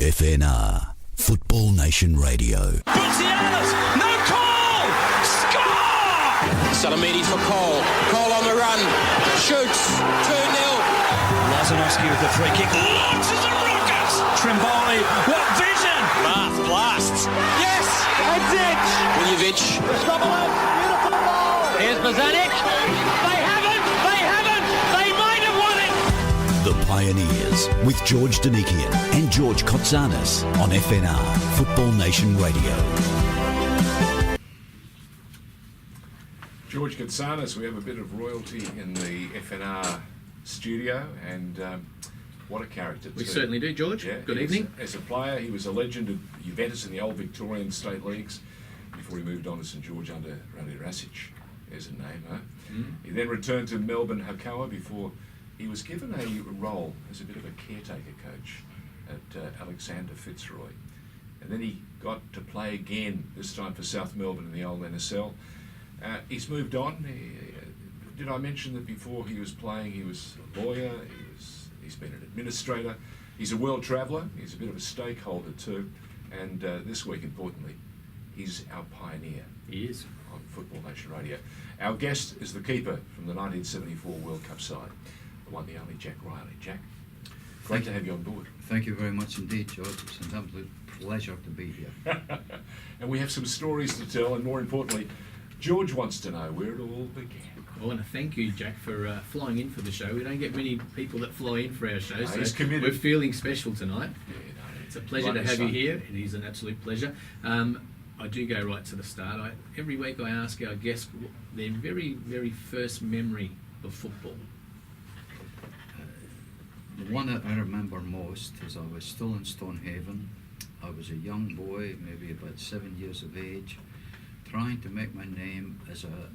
FNR, Football Nation Radio. Bucianos, no call! Score! Salamini for Cole. Cole on the run. Shoots. 2-0. Lazanovsky with the free kick. Launches a rocket! Trimboli, what vision! Blasts. Yes! That's it! Vujovic. Stoppelov, beautiful ball! Here's Bozanic. They might have won it! The Pioneers with George Donikian and George Kotzanis on FNR, Football Nation Radio. George Kotzanis, we have a bit of royalty in the FNR studio, and what a character. We certainly do, George. Yeah, Good evening. As a player, he was a legend at Juventus in the old Victorian state leagues before he moved on to St George under Reilly. There's a name, huh? He then returned to Melbourne Hakoah before he was given a role as a bit of a caretaker coach at Alexander Fitzroy. And then he got to play again, this time for South Melbourne in the old NSL. He's moved on. Did I mention that before he was playing, he was a lawyer, he's been an administrator, he's a world traveller, he's a bit of a stakeholder too, and this week, importantly, he's our pioneer. He is. On Football Nation Radio. Our guest is the keeper from the 1974 World Cup side, the one, the only Jack Reilly. Jack, great to have you on board. Thank you very much indeed, George. It's an absolute pleasure to be here. And we have some stories to tell, and more importantly, George wants to know where it all began. I want to thank you, Jack, for flying in for the show. We don't get many people that fly in for our show, so he's committed. We're feeling special tonight. Yeah, no, It's a pleasure to have you here. It is an absolute pleasure. I do go right to the start. Every week I ask our guests their very, very first memory of football. The one that I remember most is I was still in Stonehaven. I was a young boy, maybe about 7 years of age, trying to make my name as a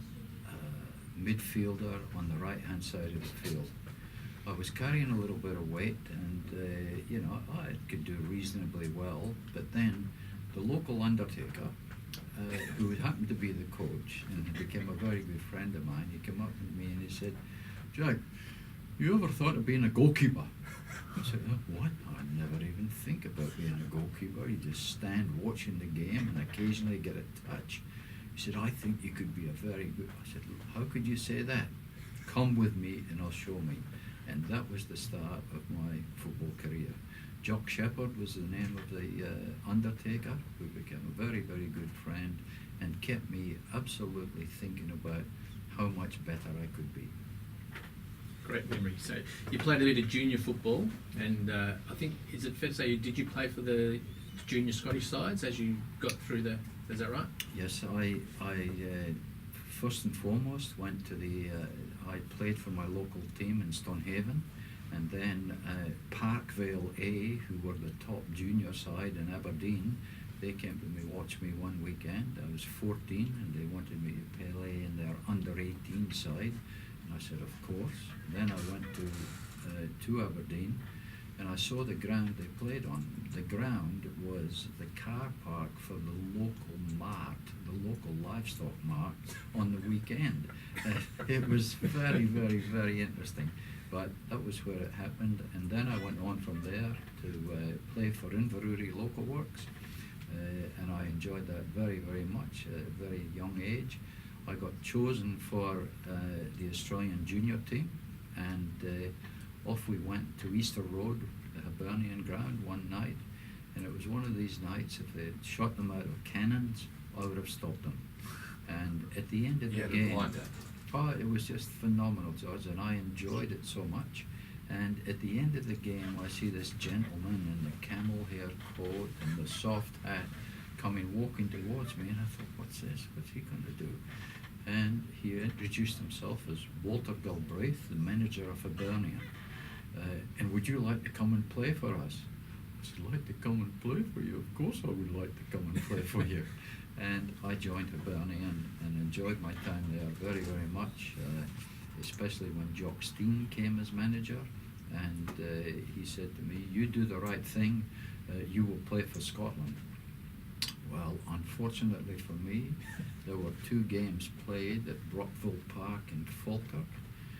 midfielder on the right-hand side of the field. I was carrying a little bit of weight, and I could do reasonably well, but then the local undertaker, who happened to be the coach and became a very good friend of mine, he came up to me and he said, "Jack, you ever thought of being a goalkeeper?" I said, "What? I'd never even think about being a goalkeeper. You just stand watching the game and occasionally get a touch." He said, "I think you could be a very good..." I said, "How could you say that? Come with me and I'll show me." And that was the start of my football career. Jock Shepherd was the name of the undertaker, who became a very, very good friend and kept me absolutely thinking about how much better I could be. Great memory. So you played a bit of junior football, and I think, is it fair to say, did you play for the junior Scottish sides as you got through the... Is that right? Yes, I first and foremost went to I played for my local team in Stonehaven, and then Parkvale A, who were the top junior side in Aberdeen, they came to me, watched me one weekend. I was 14 and they wanted me to play in their under-18 side, and I said, of course. Then I went to Aberdeen, and I saw the ground they played on. The ground was the car park for the local mart, the local livestock mart on the weekend. It was very, very, very interesting. But that was where it happened. And then I went on from there to play for Inverurie Local Works. And I enjoyed that very, very much at a very young age. I got chosen for the Australian junior team, and off we went to Easter Road, the Hibernian ground, one night, and it was one of these nights, if they had shot them out of cannons, I would have stopped them. And at the end of the game, it was just phenomenal, George, and I enjoyed it so much. And at the end of the game, I see this gentleman in the camel hair coat and the soft hat walking towards me, and I thought, what's this? What's he going to do? And he introduced himself as Walter Galbraith, the manager of Hibernian. And would you like to come and play for us? I said, like to come and play for you? Of course I would like to come and play for you. And I joined Hibernian and enjoyed my time there very, very much, especially when Jock Steen came as manager. And he said to me, you do the right thing, you will play for Scotland. Well, unfortunately for me, there were 2 games played at Brockville Park in Falkirk,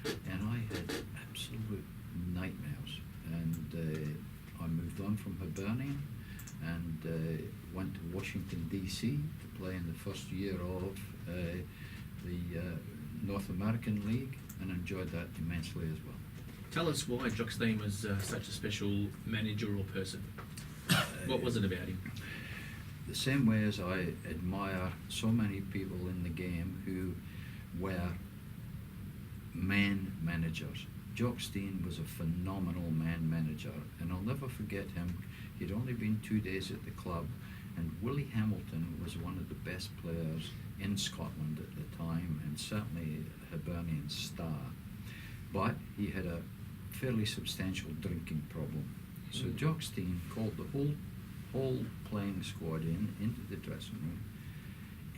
and I had absolute nightmares. And I moved on from Hibernian, and went to Washington D.C. to play in the first year of the North American League, and enjoyed that immensely as well. Tell us why Jock Stein was such a special manager or person. What was it about him? The same way as I admire so many people in the game who were man managers. Jock Stein was a phenomenal man manager, and I'll never forget him. He'd only been 2 days at the club, and Willie Hamilton was one of the best players in Scotland at the time, and certainly a Hibernian star. But he had a fairly substantial drinking problem. So Jock Stein called the whole playing squad into the dressing room,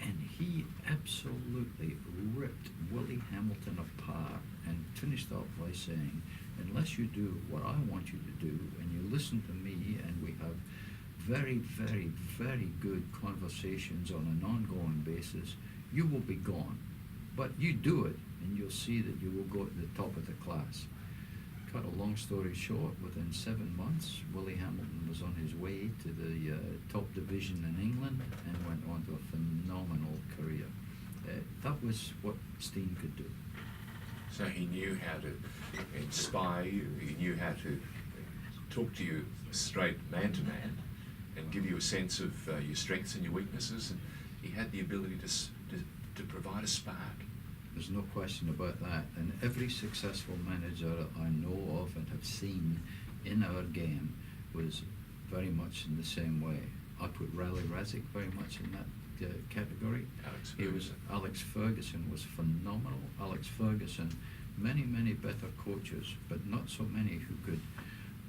and he absolutely ripped Willie Hamilton apart and finished off by saying, unless you do what I want you to do and you listen to me and we have very, very, very good conversations on an ongoing basis, you will be gone. But you do it and you'll see that you will go to the top of the class. Cut a long story short, within 7 months, Willie Hamilton was on his way to the top division in England and went on to a phenomenal career. That was what Stein could do. So he knew how to inspire you, he knew how to talk to you straight man to man and give you a sense of your strengths and your weaknesses, and he had the ability to provide a spark. There's no question about that, and every successful manager I know of and have seen in our game was very much in the same way. I put Reilly very much in that category. Alex Ferguson was phenomenal. Alex Ferguson, many better coaches, but not so many who could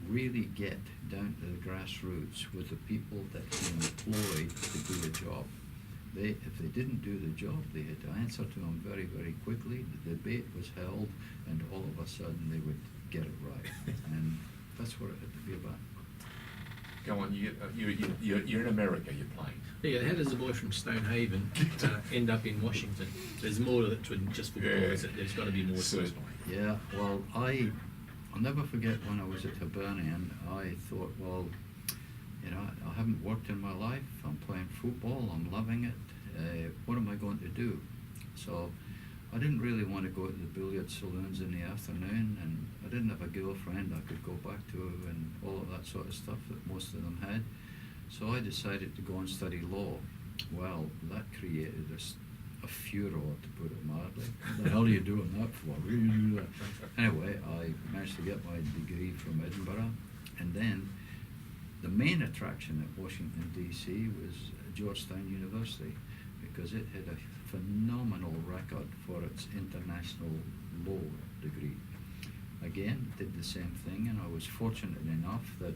really get down to the grassroots with the people that he employed to do a job. If they didn't do the job, they had to answer to them very, very quickly. The debate was held, and all of a sudden they would get it right. And that's what it had to be about. Go on, you're in America, you're playing. Yeah, how does a boy from Stonehaven end up in Washington? There's more to it than just football, is it? There's got to be more to it. Yeah, well, I'll never forget when I was at Hibernian, I thought, well, you know, I haven't worked in my life, I'm playing football, I'm loving it, what am I going to do? So I didn't really want to go to the billiard saloons in the afternoon, and I didn't have a girlfriend I could go back to and all of that sort of stuff that most of them had. So I decided to go and study law. Well, that created a furor, to put it mildly. What the hell are you doing that for? Where do you do that? Anyway, I managed to get my degree from Edinburgh, and then the main attraction at Washington D.C. was Georgetown University, because it had a phenomenal record for its international law degree. Again, did the same thing, and I was fortunate enough that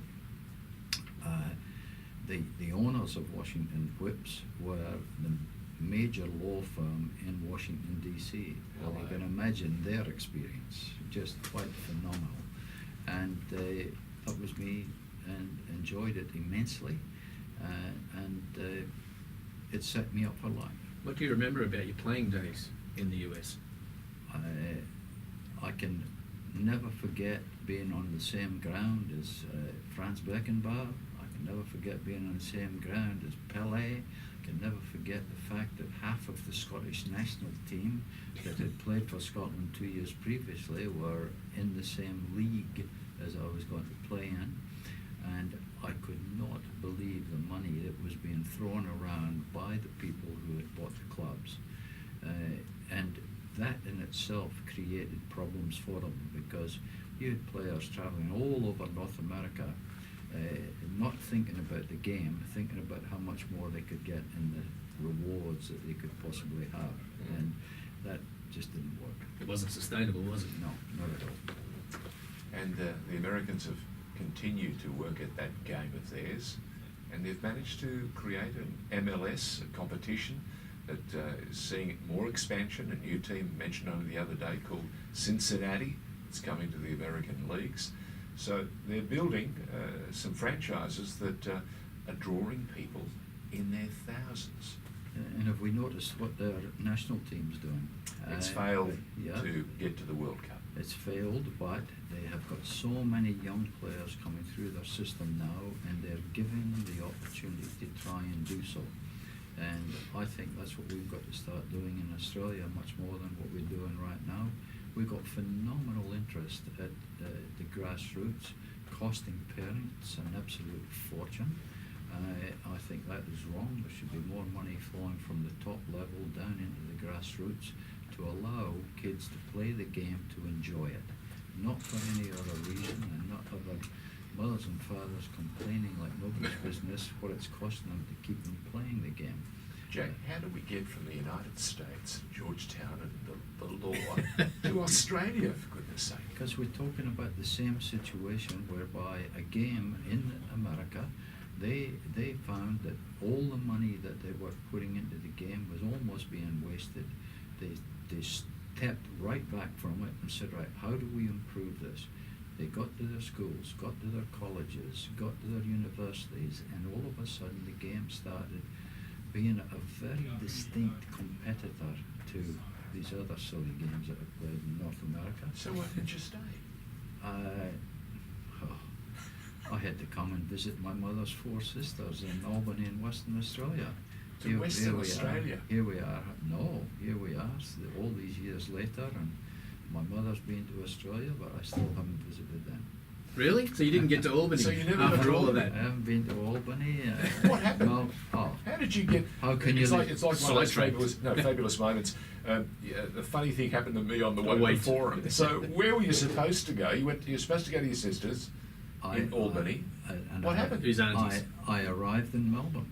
the owners of Washington Whips were the major law firm in Washington D.C. Well, you can imagine their experience, just quite phenomenal. And that was me, and enjoyed it immensely, and it set me up for life. What do you remember about your playing days in the US? I can never forget being on the same ground as Franz Beckenbauer. I can never forget being on the same ground as Pelé. I can never forget the fact that half of the Scottish national team that had played for Scotland 2 years previously were in the same league as I was going to play in. And I could not believe the money that was being thrown around by the people who had bought the clubs. And that in itself created problems for them, because you had players traveling all over North America, not thinking about the game, thinking about how much more they could get in the rewards that they could possibly have. And that just didn't work. It wasn't sustainable, was it? No, not at all. And the Americans have continued to work at that game of theirs, and they've managed to create an MLS, a competition that is seeing more expansion. A new team mentioned only the other day called Cincinnati. It's coming to the American leagues. So they're building some franchises that are drawing people in their thousands. And have we noticed what their national team's doing? It's failed yeah. to get to the World Cup. It's failed, but they have got so many young players coming through their system now, and they're giving them the opportunity to try and do so. And I think that's what we've got to start doing in Australia, much more than what we're doing right now. We've got phenomenal interest at the grassroots, costing parents an absolute fortune. I think that is wrong. There should be more money flowing from the top level down into the grassroots to allow kids to play the game to enjoy it, not for any other reason, and not other mothers and fathers complaining like nobody's business what it's costing them to keep them playing the game. Jack, how do we get from the United States, Georgetown and the law, to Australia, for goodness sake? Because we're talking about the same situation whereby a game in America, they found that all the money that they were putting into the game was almost being wasted. They stepped right back from it and said, right, how do we improve this? They got to their schools, got to their colleges, got to their universities, and all of a sudden the game started being a very distinct competitor to these other silly games that are played in North America. So why didn't you stay? I had to come and visit my mother's four sisters in Albany in Western Australia. To Western Australia? Here we are. No, here we are, all these years later, and my mother's been to Australia, but I still haven't visited them. Really? So you didn't get to Albany So you never went after to all of Albany? that? I haven't been to Albany. What happened? Well, How did you get? How can you It's like, li- it's like one of those Sidetracked. fabulous moments. Yeah, the funny thing happened to me on the way Wait. before. So where were you supposed to go? You were supposed to go to your sisters in Albany. What happened? Whose aunties? I arrived in Melbourne.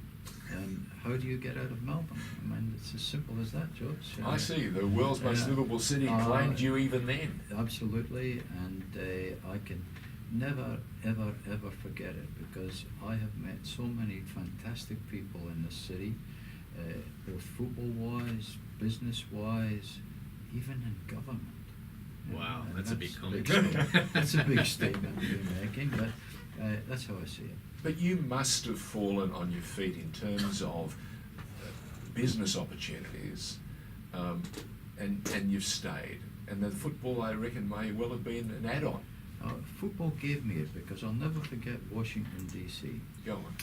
And how do you get out of Melbourne? I mean, it's as simple as that, George. I see. The world's most Yeah. livable city claimed you even then. Absolutely, and I can never, ever, ever forget it, because I have met so many fantastic people in this city, both football-wise, business-wise, even in government. Wow, And that's a big comment. statement. That's a big statement you're making, but that's how I see it. But you must have fallen on your feet in terms of business opportunities, and you've stayed. And the football, I reckon, may well have been an add-on. Football gave me it, because I'll never forget Washington, D.C. Go on.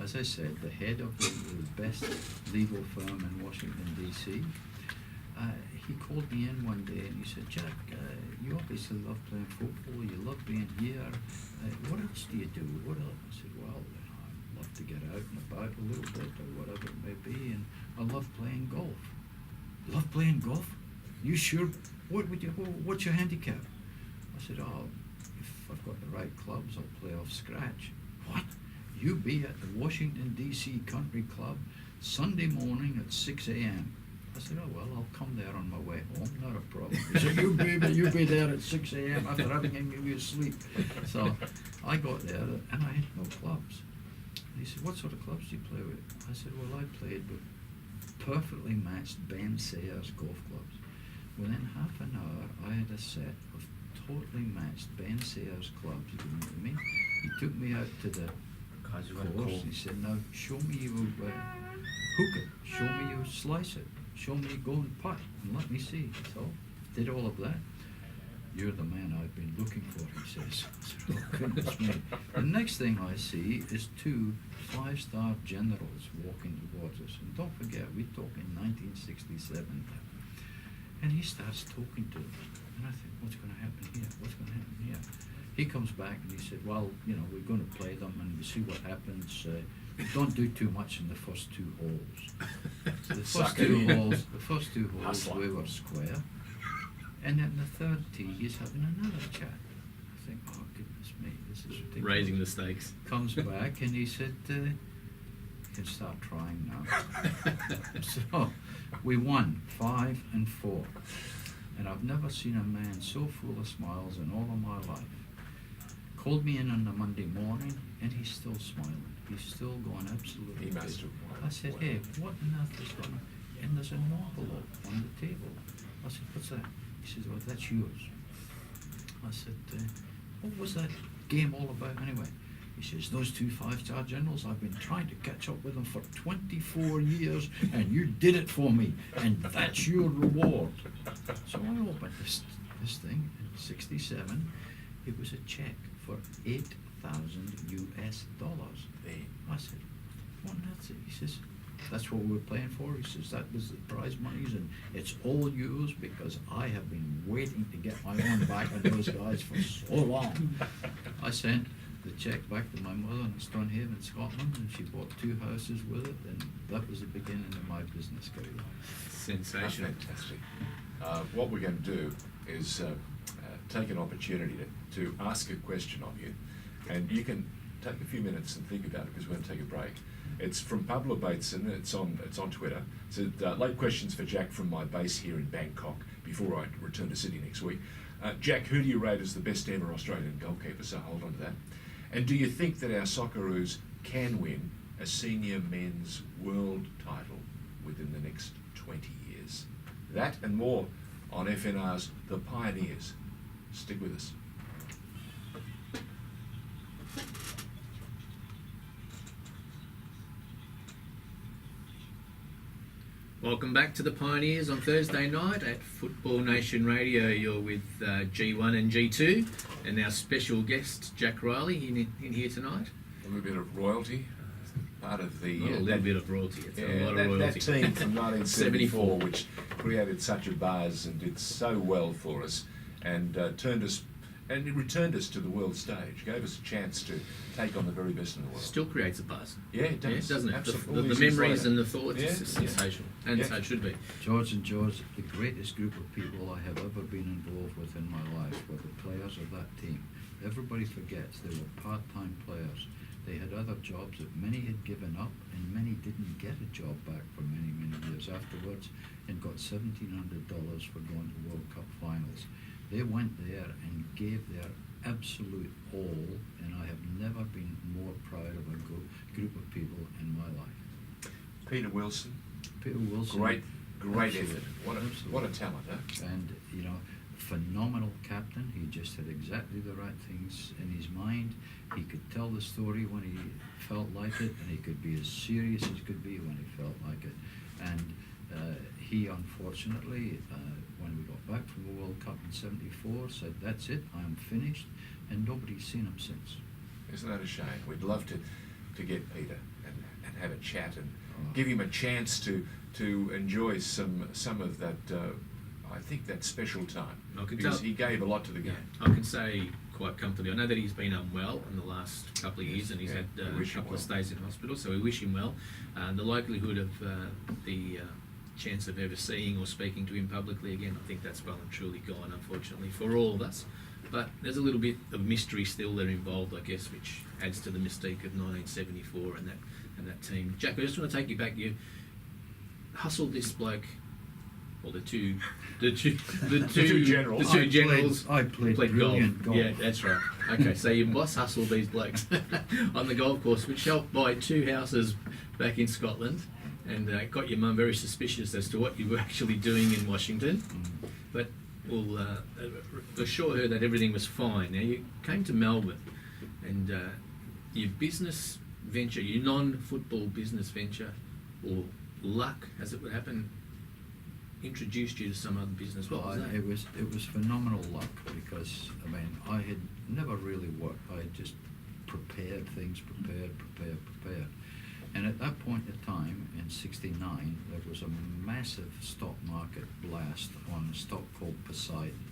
As I said, the head of the best legal firm in Washington, D.C., he called me in one day and he said, Jack, you obviously love playing football, you love being here. What else do you do? What else? I said, well, I love to get out and about a little bit or whatever it may be, and I love playing golf. Love playing golf? You sure? What's your handicap? I said, oh, if I've got the right clubs, I'll play off scratch. What? You be at the Washington, D.C. Country Club Sunday morning at 6 a.m. I said, oh, well, I'll come there on my way home, not a problem. He said, you be there at 6 a.m. after having given you sleep. So I got there, and I had no clubs. And he said, what sort of clubs do you play with? I said, well, I played with perfectly matched Ben Sayers golf clubs. Within half an hour, I had a set of totally matched Ben Sayers clubs given to me. He took me out to the course. He said, now show me you hook it, show me you slice it, show me you go and putt, and let me see. So did all of that. You're the man I've been looking for, he says. I said, oh, goodness me. The next thing I see is two 5-star generals walking towards us. And don't forget, we're talking 1967. And he starts talking to them. And I think, what's going to happen here? What's going to happen here? He comes back and he said, well, you know, we're going to play them and we'll see what happens. Don't do too much in the first two holes. So the first two holes we were square. And then the third tee, he's having another chat. I think, oh, goodness me, this is ridiculous. Raising the stakes. Comes back and he said, you can start trying now. So we won 5 and 4. And I've never seen a man so full of smiles in all of my life. Called me in on the Monday morning, and he's still smiling. He's still going absolutely He must good. have. I said, hey, what on earth is going on? And there's an envelope on the table. I said, what's that? He says, well, that's yours. I said, what was that game all about anyway? He says, those two 5-star generals, I've been trying to catch up with them for 24 years, and you did it for me, and that's your reward. So I opened this this thing in 67. It was a check for $8,000 US. I said, what nuts it? He says, that's what we were playing for. He says, that was the prize monies and it's all yours because I have been waiting to get my own back on those guys for so long. I sent the check back to my mother in Stonehaven, Scotland, and she bought 2 houses with it, and that was the beginning of my business career. Sensational. Fantastic. What we're going to do is take an opportunity to ask a question of you, and you can take a few minutes and think about it because we're going to take a break. It's from Pablo Bateson. It's on Twitter. It said, late questions for Jack from my base here in Bangkok before I return to Sydney next week. Jack, who do you rate as the best ever Australian goalkeeper? So hold on to that. And do you think that our Socceroos can win a senior men's world title within the next 20 years? That and more on FNR's The Pioneers. Stick with us. Welcome back to the Pioneers on Thursday night at Football Nation Radio. You're with G1 and G2 and our special guest Jack Reilly in here tonight. A little bit of royalty, part of the... Not a little bit of royalty, it's a lot of royalty. That team from 1974, which created such a buzz and did so well for us and returned us to the world stage, gave us a chance to take on the very best in the world. Still creates a buzz. Yeah, it does. Yeah, doesn't it? Absolutely. The memories and the thoughts, Yeah. it's just sensational. And Yeah. so it should be. George, the greatest group of people I have ever been involved with in my life were the players of that team. Everybody forgets they were part-time players. They had other jobs that many had given up and many didn't get a job back for many, many years afterwards and got $1,700 for going to World Cup finals. They went there and gave their absolute all, and I have never been more proud of a group of people in my life. Peter Wilson. Peter Wilson. Great Absolutely. effort. What a talent, huh? And, phenomenal captain. He just had exactly the right things in his mind. He could tell the story when he felt like it, and he could be as serious as could be when he felt like it. And he, unfortunately, when we got back from the World Cup in '74, said, that's it, I'm finished, and nobody's seen him since. Isn't that a shame? We'd love to get Peter and have a chat and give him a chance to enjoy some of that, I think, that special time. Because he gave a lot to the game. I can say quite comfortably, I know that he's been unwell in the last couple of years and he's had a couple of stays in hospital, so we wish him well. The likelihood of the chance of ever seeing or speaking to him publicly again, I think that's well and truly gone, unfortunately, for all of us. But there's a little bit of mystery still there involved, I guess, which adds to the mystique of 1974 and that team. Jack, I just want to take you back. You hustled this bloke. Well, the two generals. I played golf. golf. Yeah, that's right. Okay, so your boss hustled these blokes on the golf course, which helped buy 2 houses back in Scotland, and got your mum very suspicious as to what you were actually doing in Washington. But we'll assure her that everything was fine. Now, you came to Melbourne, and your business venture, your non-football business venture, or luck, as it would happen, introduced you to some other business. What was that? It was phenomenal luck because I had never really worked. I had just prepared things, prepared. And at that point in time, in '69, there was a massive stock market blast on a stock called Poseidon.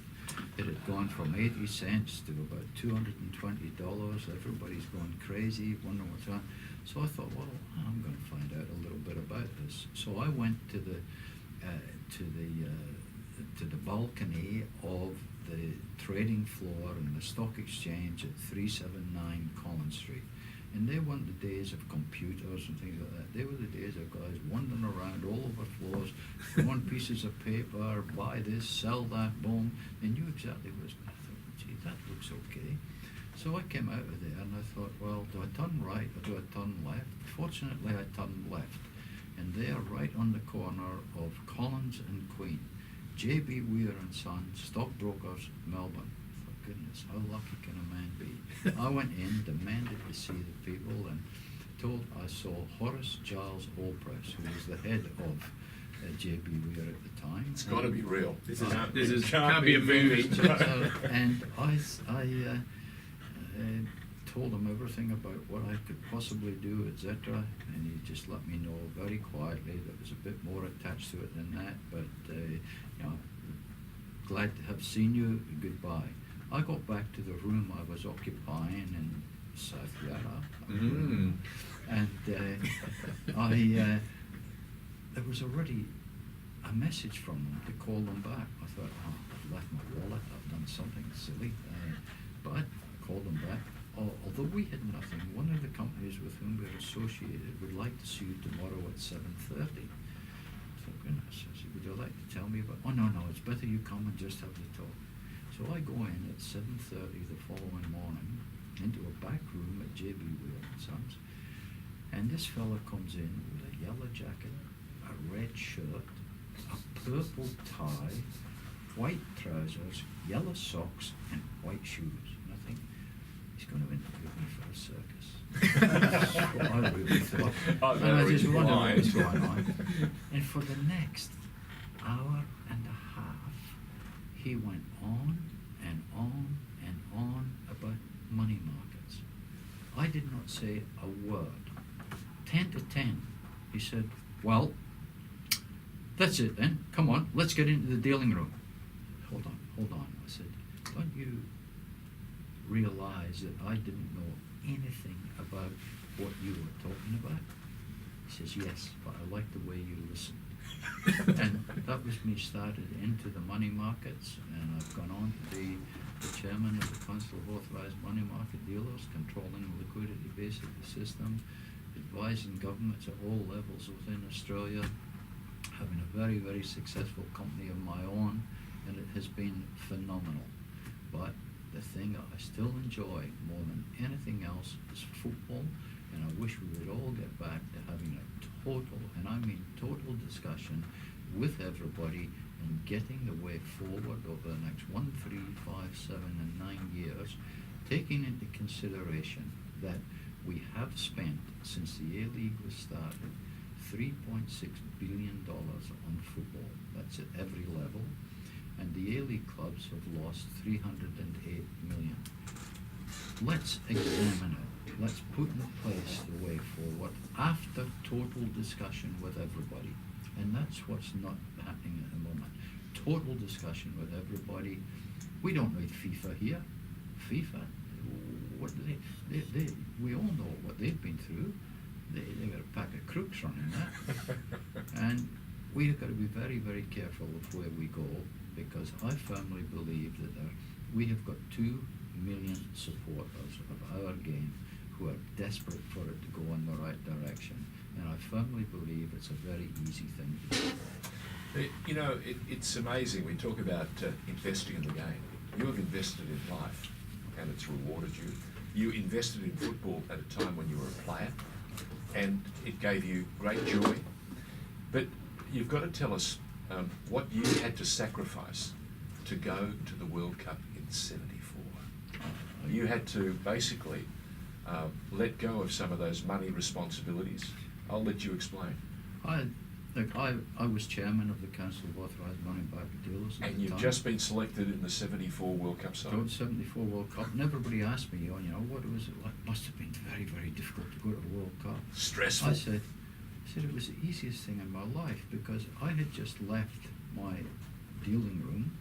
It had gone from 80 cents to about $220. Everybody's going crazy, wondering what's on. So I thought, well, I'm going to find out a little bit about this. So I went to the balcony of the trading floor in the stock exchange at 379 Collins Street. And they weren't the days of computers and things like that. They were the days of guys wandering around all over floors, throwing pieces of paper, buy this, sell that, boom. They knew exactly what it was. I thought, gee, that looks okay. So I came out of there and I thought, well, do I turn right or do I turn left? Fortunately, I turned left. And they are right on the corner of Collins and Queen. J.B. Weir and Son, stockbrokers, Melbourne. For goodness, how lucky can a man be? I went in, demanded to see the people, and I saw Horace Giles Allpress, who was the head of JB Weir at the time. It's got to be real. This It can't be a movie. And I told him everything about what I could possibly do, etc. And he just let me know very quietly there was a bit more attached to it than that. But glad to have seen you. Goodbye. I got back to the room I was occupying in South Yarra, and there was already a message from them to call them back. I thought, I've left my wallet, I've done something silly, but I called them back. Although we had nothing, one of the companies with whom we were associated would like to see you tomorrow at 7:30. I thought, goodness, I said, would you like to tell me about? Oh, no, it's better you come and just have the talk. So I go in at 7:30 the following morning into a back room at JB Weir and Sons, and this fella comes in with a yellow jacket, a red shirt, a purple tie, white trousers, yellow socks, and white shoes. And I think he's going to interview me for a circus. That's what I really thought. And I just wondered what was going on. And for the next hour and a half, he went on and on and on about money markets. I did not say a word. 10 to 10, he said, well, that's it then. Come on, let's get into the dealing room. Hold on. I said, don't you realize that I didn't know anything about what you were talking about? He says, yes, but I like the way you listened. And that was me started into the money markets, and I've gone on to be the chairman of the Council of Authorised Money Market Dealers, controlling the liquidity base of the system, advising governments at all levels within Australia, having a very, very successful company of my own, and it has been phenomenal. But the thing that I still enjoy more than anything else is football, and I wish we would all get back to having a total, and I mean total discussion with everybody and getting the way forward over the next 1, 3, 5, 7 and 9 years, taking into consideration that we have spent, since the A-League was started, $3.6 billion on football. That's at every level. And the A-League clubs have lost $308 million. Let's examine it. Let's put in place the way forward after total discussion with everybody. And that's what's not happening at the moment. Total discussion with everybody. We don't need FIFA here. FIFA, what do they we all know what they've been through. They got a pack of crooks running that. And we've got to be very, very careful of where we go, because I firmly believe that we have got 2 million supporters of our game who are desperate for it to go in the right direction. And I firmly believe it's a very easy thing to do. You know, it's amazing. We talk about investing in the game. You have invested in life, and it's rewarded you. You invested in football at a time when you were a player, and it gave you great joy. But you've got to tell us what you had to sacrifice to go to the World Cup in '74. You had to basically let go of some of those money responsibilities. I'll let you explain. I was chairman of the Council of Authorised Money Market Dealers at And the you've time. just been selected in the '74 World Cup side. 74 World Cup, and everybody asked me, what was it like? Must have been very, very difficult to go to the World Cup. Stressful. I said it was the easiest thing in my life, because I had just left my dealing room,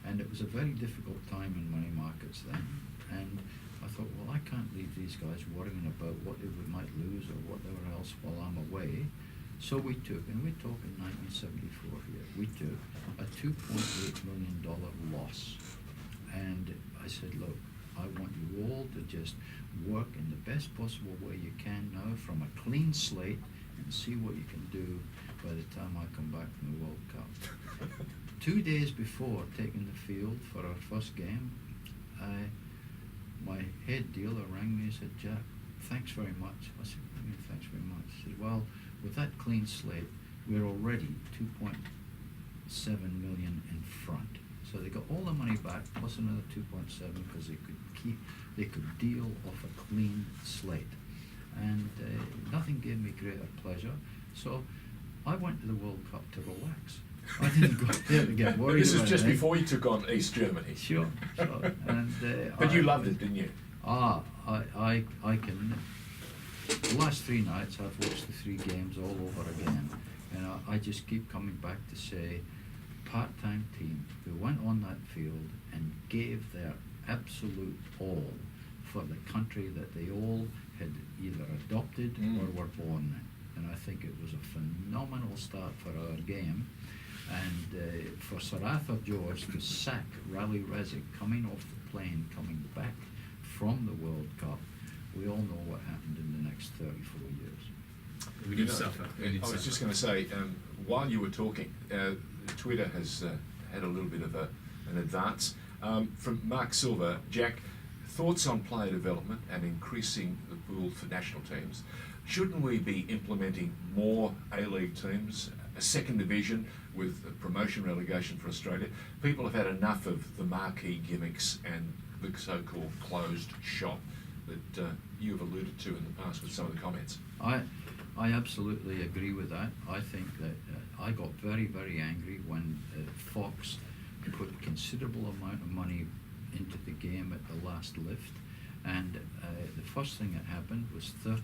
and it was a very difficult time in money markets then. And I thought, well, I can't leave these guys worrying about what they might lose or whatever else while I'm away. So we took, and we're talking 1974 here, we took a $2.8 million loss. And I said, look, I want you all to just work in the best possible way you can now from a clean slate and see what you can do by the time I come back from the World Cup. 2 days before taking the field for our first game, my head dealer rang me and said, Jack, thanks very much. I said, what do you mean, thanks very much? He said, well, with that clean slate, we're already 2.7 million in front. So they got all the money back plus another 2.7 because they could deal off a clean slate. And nothing gave me greater pleasure. So I went to the World Cup to relax. I didn't go there to get worried. This is about just it. before you took on East Germany. Sure. And, But you loved it, didn't you? I can. The last 3 nights I've watched the 3 games all over again, and I just keep coming back to say, part-time team who went on that field and gave their absolute all for the country that they all had either adopted or were born in. And I think it was a phenomenal start for our game. And for Sir Arthur George to sack Reilly coming off the plane, coming back from the World Cup, we all know what happened in the next 34 years. We did suffer. I was just going to say, while you were talking, Twitter has had a little bit of an advance. From Mark Silver, Jack, thoughts on player development and increasing the pool for national teams. Shouldn't we be implementing more A-League teams, a second division with promotion relegation for Australia? People have had enough of the marquee gimmicks and the so-called closed shop that you have alluded to in the past with some of the comments. I absolutely agree with that. I think that I got very, very angry when Fox put considerable amount of money into the game at the last lift, and the first thing that happened was 30%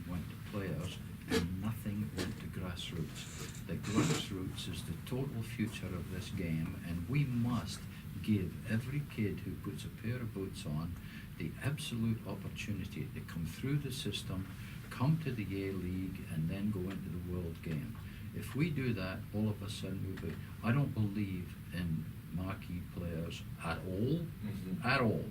went to players and nothing went to grassroots. The grassroots is the total future of this game, and we must give every kid who puts a pair of boots on the absolute opportunity to come through the system, come to the A-League, and then go into the world game. If we do that, all of a sudden we'll be... I don't believe in marquee players at all, at all.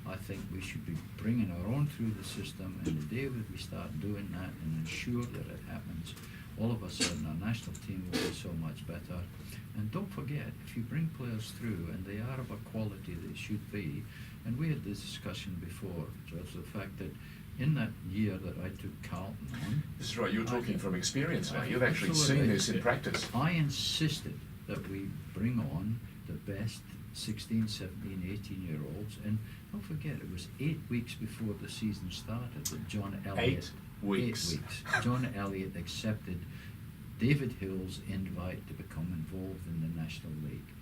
I think we should be bringing our own through the system, and the day that we start doing that and ensure that it happens, all of a sudden our national team will be so much better. And don't forget, if you bring players through and they are of a quality they should be, and we had this discussion before, George, the fact that in that year that I took Carlton on... This is right, you're talking from experience now. You've actually Absolutely. seen this in practice. I insisted that we bring on the best 16, 17, 18-year-olds, and don't forget, it was 8 weeks before the season started that John Elliott... 8 weeks. 8 weeks. John Elliott accepted David Hill's invite to become involved in the National League.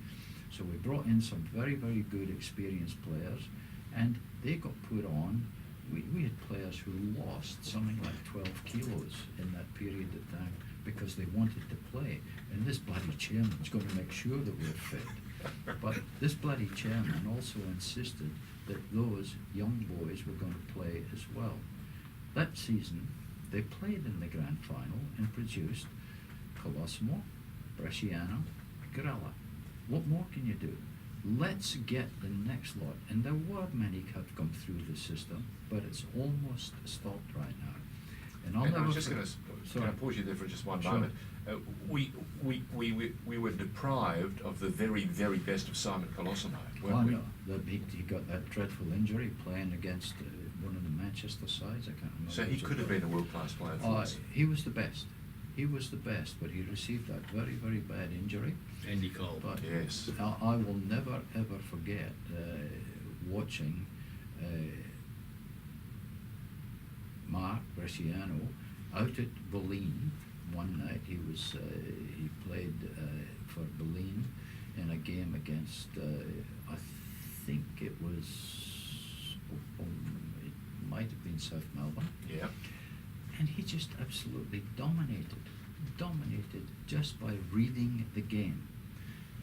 So we brought in some very, very good experienced players, and they got put on. We had players who lost something like 12 kilos in that period of time because they wanted to play. And this bloody chairman's going to make sure that we're fit. But this bloody chairman also insisted that those young boys were going to play as well. That season, they played in the grand final and produced Colosimo, Bresciano, Grella. What more can you do? Let's get the next lot. And there were many have come through the system, but it's almost stopped right now. And I was just going to pause you there for just one Sure. moment. We were deprived of the very, very best of Simon Colosimo, weren't we? No, he got that dreadful injury playing against one of the Manchester sides. I can't remember. So he could have been a world-class player for us. He was the best. He was the best, but he received that very, very bad injury. Andy Cole. But Yes. I will never, ever forget watching Mark Bresciano out at Boleyn one night. He played for Boleyn in a game against, I think it might have been South Melbourne. Yeah. And he just absolutely dominated just by reading the game.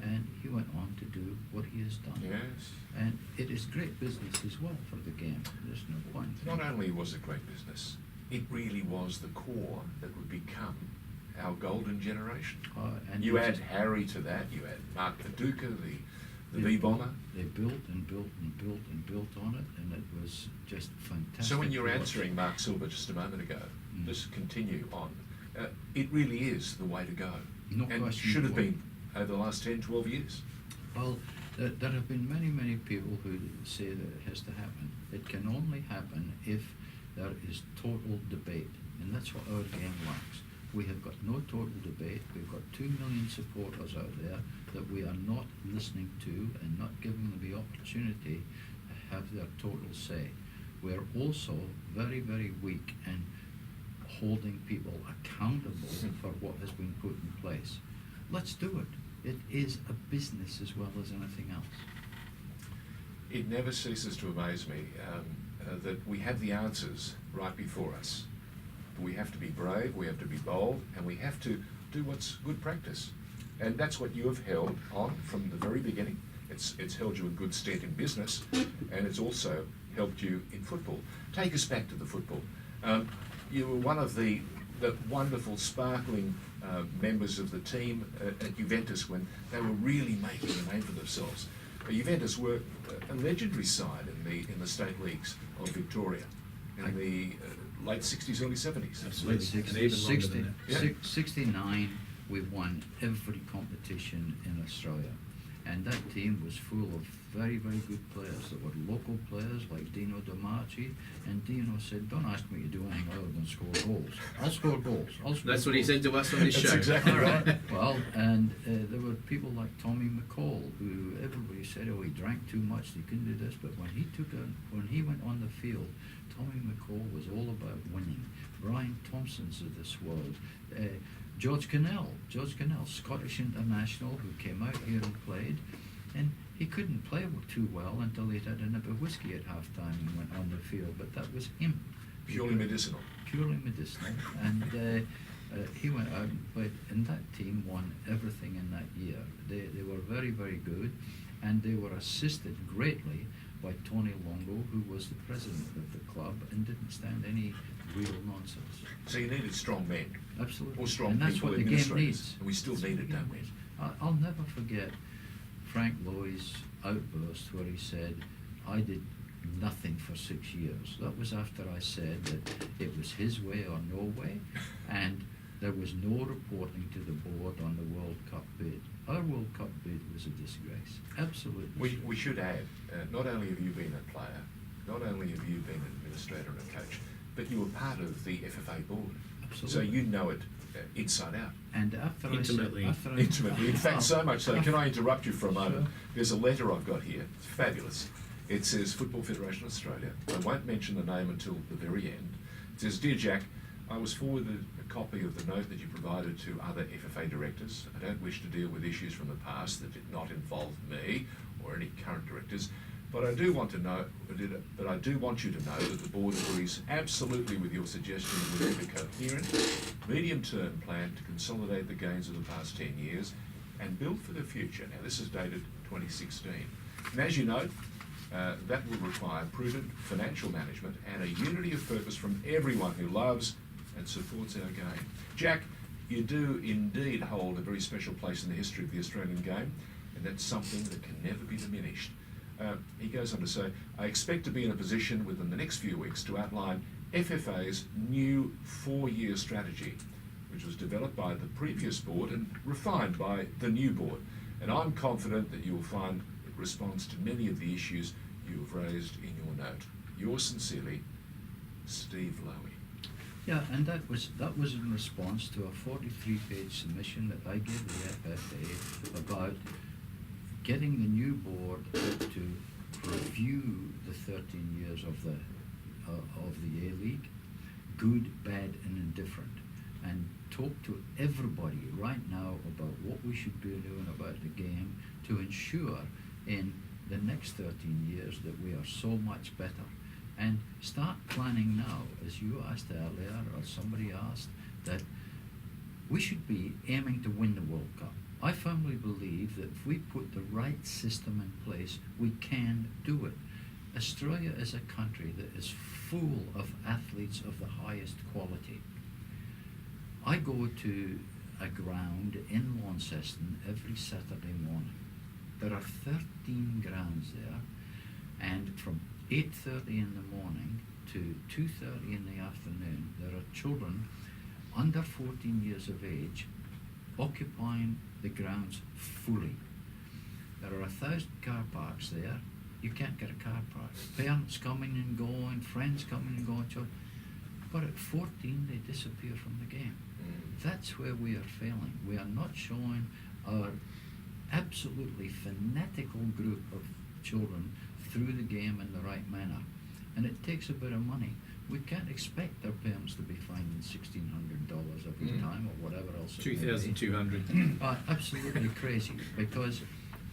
And he went on to do what he has done. Yes. And it is great business as well for the game. There's no point. Not only was it great business, it really was the core that would become our golden generation. And You add Harry to that, you add Mark Viduka, the V-bomber. They built and built and built and built on it, and it was just fantastic. So when you were to watch. answering Mark Silver just a moment ago, just continue on, it really is the way to go. No and question should have at all. been over the last 10, 12 years. Well, there have been many, many people who say that it has to happen. It can only happen if there is total debate, and that's what our game lacks. We have got no total debate. We've got 2 million supporters out there that we are not listening to and not giving them the opportunity to have their total say. We're also very, very weak, and holding people accountable for what has been put in place. Let's do it. It is a business as well as anything else. It never ceases to amaze me that we have the answers right before us. But we have to be brave, we have to be bold, and we have to do what's good practice. And that's what you have held on from the very beginning. It's held you in good stead in business, and it's also helped you in football. Take us back to the football. You were one of the wonderful, sparkling members of the team at Juventus when they were really making a name for themselves. Juventus were a legendary side in the state leagues of Victoria in the late 60s, early 70s. Absolutely. Late And even longer 60, than that. Yeah. 69, we won every competition in Australia. And that team was full of very, very good players. There were local players like Dino DiMarchi, and Dino said, "Don't ask me to do anything other than score goals. I'll score goals. I'll score That's what he goals." said to us on this That's show. exactly right. Well, and there were people like Tommy McCall, who everybody said, "Oh, he drank too much, he couldn't do this." But when he went on the field, Tommy McCall was all about winning. Brian Thompson's of this world. George Cannell, Scottish international, who came out here and played, and he couldn't play too well until he'd had a nip of whiskey at half time and went on the field. But that was him. Purely medicinal. Purely medicinal, and he went out and played, and that team won everything in that year. They were very, very good, and they were assisted greatly by Tony Longo, who was the president of the club and didn't stand any real nonsense. So you needed strong men. Absolutely. Or strong And that's people, what the game administrators. needs. And we still That's need what it, the don't game we? needs. I'll never forget Frank Lowy's outburst where he said, "I did nothing for 6 years." That was after I said that it was his way or no way, and there was no reporting to the board on the World Cup bid. Our World Cup bid was a disgrace. Absolutely. We should add, not only have you been a player, not only have you been an administrator and a coach, but you were part of the FFA board. Absolutely. So you know it inside out. And after Intimately. Intimately. In fact, so much so. Can I interrupt you for a moment? Sure. There's a letter I've got here. It's fabulous. It says Football Federation Australia. I won't mention the name until the very end. It says, "Dear Jack, I was forwarded a copy of the note that you provided to other FFA directors. I don't wish to deal with issues from the past that did not involve me or any current directors, but I do want you to know that the board agrees absolutely with your suggestion that we need a coherent, medium-term plan to consolidate the gains of the past 10 years and build for the future." Now, this is dated 2016. And as you note, that will require prudent financial management and a unity of purpose from everyone who loves and supports our game. Jack, you do indeed hold a very special place in the history of the Australian game, and that's something that can never be diminished. He goes on to say, "I expect to be in a position within the next few weeks to outline FFA's new 4-year strategy, which was developed by the previous board and refined by the new board. And I'm confident that you will find it responds to many of the issues you have raised in your note. Yours sincerely, Steve Lowy." Yeah, and that was in response to a 43-page submission that I gave the FFA about getting the new board to review the 13 years of the A-League, good, bad, and indifferent, and talk to everybody right now about what we should be doing about the game to ensure in the next 13 years that we are so much better. And start planning now, as you asked earlier, or somebody asked, that we should be aiming to win the World Cup. I firmly believe that if we put the right system in place, we can do it. Australia is a country that is full of athletes of the highest quality. I go to a ground in Launceston every Saturday morning. There are 13 grounds there, and from 8:30 in the morning to 2:30 in the afternoon, there are children under 14 years of age occupying the grounds fully. There are 1,000 car parks there. You can't get a car park. Parents coming and going, friends coming and going, children. But at 14, they disappear from the game. That's where we are failing. We are not showing our absolutely fanatical group of children through the game in the right manner. And it takes a bit of money. we can't expect our parents to be finding $1,600 every time or whatever else. it may be. 2,200. Absolutely crazy, because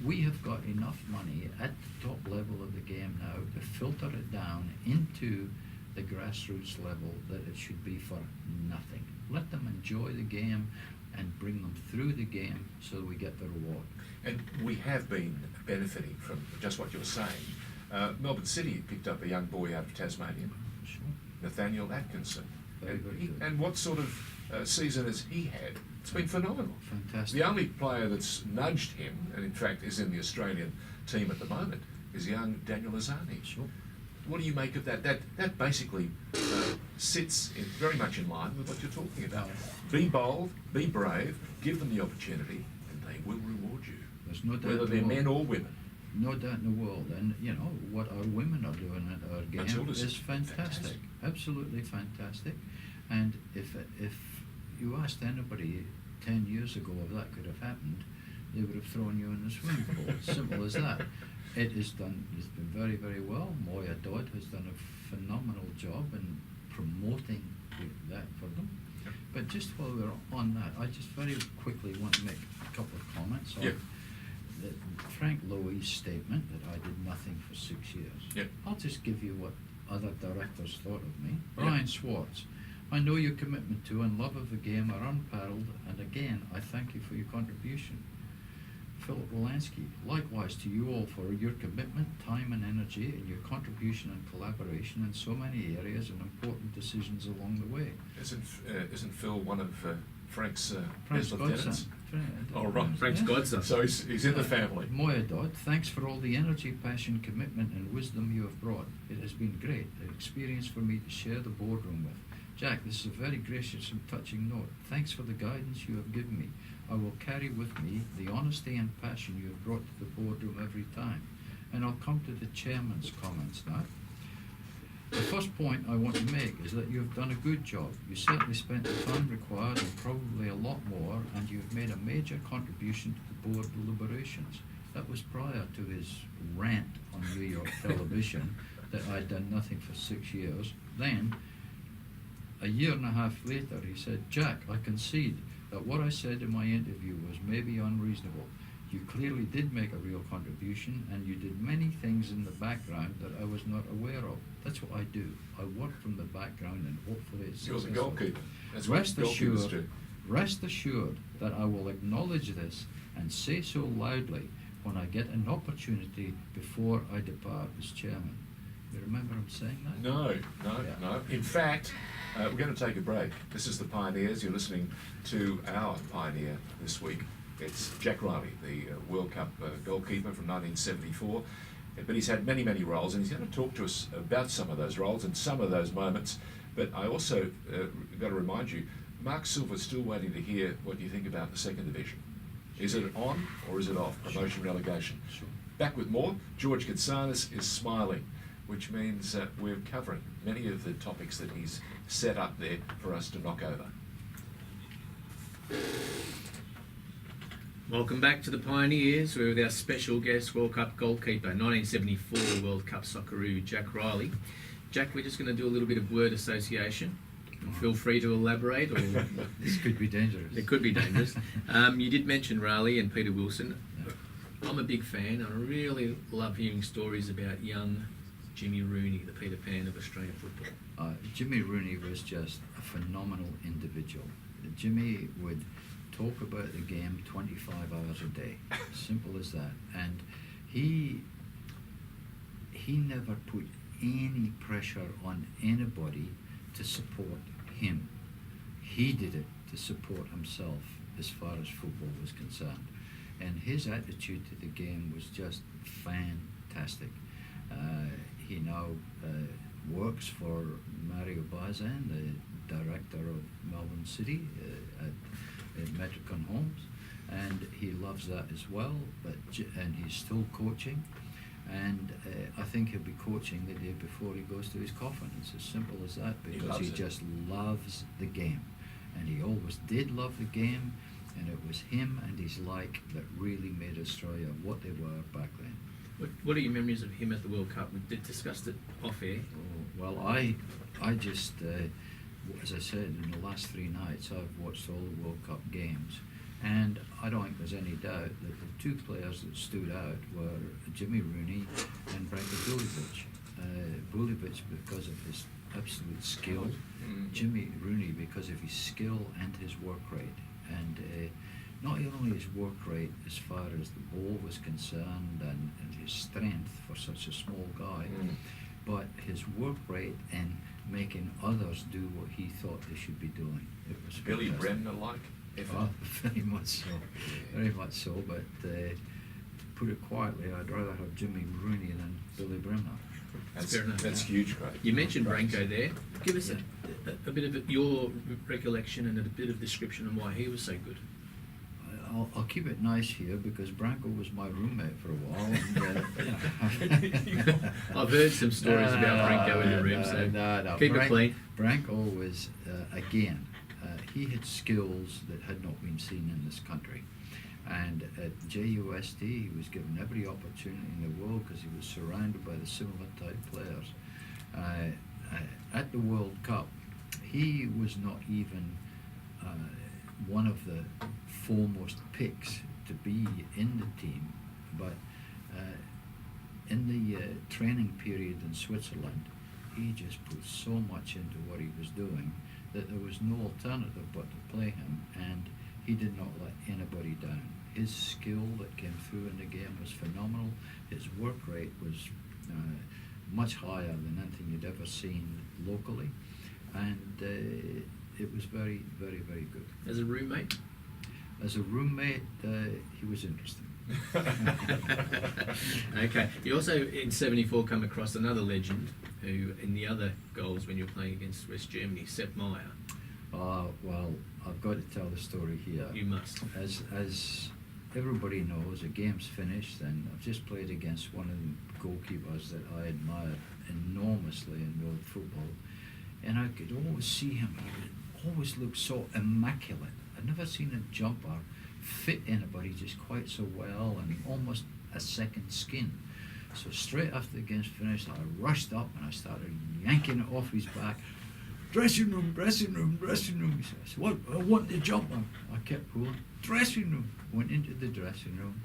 we have got enough money at the top level of the game now to filter it down into the grassroots level that it should be for nothing. Let them enjoy the game and bring them through the game so we get the reward. And we have been benefiting from just what you're saying. Melbourne City picked up a young boy out of Tasmania, Sure. Nathaniel Atkinson. Very, very good. And what sort of season has he had? It's been phenomenal. Fantastic. The only player that's nudged him, and in fact is in the Australian team at the moment, is young Daniel Azani. Sure. What do you make of that? That basically sits very much in line with what you're talking about. Be bold, be brave, give them the opportunity, and they will reward you. There's no doubt Whether in the they're world. men or women. No doubt in the world. And, you know, what our women are doing at our game Matilda's is fantastic. fantastic. Absolutely fantastic. And if you asked anybody 10 years ago if that could have happened, they would have thrown you in the swimming pool. Simple as that. It's been very, very well. Moya Dodd has done a phenomenal job in promoting that for them. Yep. But just while we're on that, I just very quickly want to make a couple of comments on Yep. Frank Lowy's statement that I did nothing for 6 years. Yep. I'll just give you what other directors thought of me. Yep. Brian Swartz, I know your commitment to and love of the game are unparalleled, and again, I thank you for your contribution. Philip Wolanski, likewise to you all for your commitment, time and energy, and your contribution and collaboration in so many areas and important decisions along the way. Isn't Phil one of Frank's Frank's best lieutenants? godson. Oh, right. Frank's godson. So he's in the family. Moya Dodd, thanks for all the energy, passion, commitment and wisdom you have brought. It has been great, an experience for me to share the boardroom with. Jack, this is a very gracious and touching note. Thanks for the guidance you have given me. I will carry with me the honesty and passion you have brought to the boardroom every time. And I'll come to the chairman's comments now. The first point I want to make is that you have done a good job. You certainly spent the time required and probably a lot more, and you have made a major contribution to the board deliberations. That was prior to his rant on New York television that I'd done nothing for 6 years. Then, a year and a half later, he said, Jack, I concede that what I said in my interview was maybe unreasonable. You clearly did make a real contribution, and you did many things in the background that I was not aware of. That's what I do. I work from the background, and hopefully it's You're the successful. goalkeeper. That's what goalkeepers do. Rest assured that I will acknowledge this and say so loudly when I get an opportunity before I depart as chairman. You remember him saying that? No. Yeah. In fact, we're going to take a break. This is the Pioneers. You're listening to our pioneer this week. It's Jack Reilly, the World Cup goalkeeper from 1974. But he's had many, many roles, and he's going to talk to us about some of those roles and some of those moments. But I also got to remind you, Mark Silver's still waiting to hear what you think about the second division. Is it on or is it off? Promotion, relegation. Sure. Back with more. George Katsanis is smiling, which means we're covering many of the topics that he's set up there for us to knock over. Welcome back to the Pioneers. We're with our special guest, World Cup goalkeeper, 1974 World Cup Socceroo, Jack Reilly. Jack, we're just going to do a little bit of word association. Feel free to elaborate. Or This could be dangerous. it could be dangerous. You did mention Reilly and Peter Wilson. I'm a big fan. I really love hearing stories about young Jimmy Rooney, the Peter Pan of Australian football. Jimmy Rooney was just a phenomenal individual. Jimmy would talk about the game 25 hours a day. Simple as that. And he never put any pressure on anybody to support him. He did it to support himself as far as football was concerned. And his attitude to the game was just fantastic. He now works for Mario Bazan, the director of Melbourne City at Metricon Homes, and he loves that as well. And he's still coaching, and I think he'll be coaching the day before he goes to his coffin. It's as simple as that, because he just loves the game, and he always did love the game, and it was him and his like that really made Australia what they were back then. What are your memories of him at the World Cup? We discussed it off air, or Well, I just, as I said, in the last 3 nights, I've watched all the World Cup games, and I don't think there's any doubt that the 2 players that stood out were Jimmy Rooney and Branko Bulivic. Bulivic because of his absolute skill, Jimmy Rooney because of his skill and his work rate, and not only his work rate as far as the ball was concerned and his strength for such a small guy, but his work rate and making others do what he thought they should be doing. It was Billy fantastic. Bremner-like effort. Oh, very much so, very much so. But to put it quietly, I'd rather have Jimmy Rooney than Billy Bremner. Fair enough. That's huge, Craig. You mentioned Branko there. Give us a bit of your recollection and a bit of description on why he was so good. I'll keep it nice here because Branko was my roommate for a while. And, I've heard some stories about Branko in the room, so keep it clean. Branko was, again, he had skills that had not been seen in this country. And at JUST, he was given every opportunity in the world because he was surrounded by the similar type players. At the World Cup, he was not even one of the foremost picks to be in the team, but in the training period in Switzerland, he just put so much into what he was doing that there was no alternative but to play him, and he did not let anybody down. His skill that came through in the game was phenomenal. His work rate was much higher than anything you'd ever seen locally, and it was very, very, very good. As a roommate? As a roommate, he was interesting. Okay. You also, in '74, come across another legend who, in the other goals when you were playing against West Germany, Sepp Maier. Well, I've got to tell the story here. You must. As everybody knows, the game's finished, and I've just played against one of the goalkeepers that I admire enormously in world football, and I could always see him. He would always look so immaculate. I'd never seen a jumper fit anybody just quite so well, and almost a second skin. So straight after the game's finished, I rushed up and I started yanking it off his back. Dressing room, dressing room, dressing room. He says, "What? I want the jumper." I kept pulling. Dressing room. Went into the dressing room.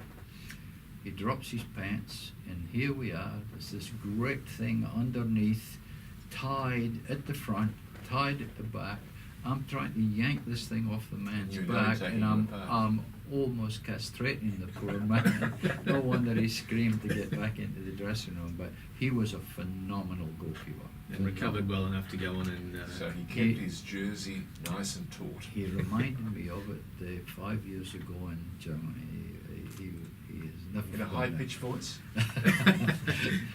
He drops his pants, and here we are. There's this great thing underneath, tied at the front, tied at the back. I'm trying to yank this thing off the man's back, and I'm almost castrating the poor man. No wonder he screamed to get back into the dressing room, but he was a phenomenal goalkeeper. And recovered well enough to go on and... So he kept his jersey nice and taut. He reminded me of it 5 years ago in Germany. He is never In a high-pitched voice?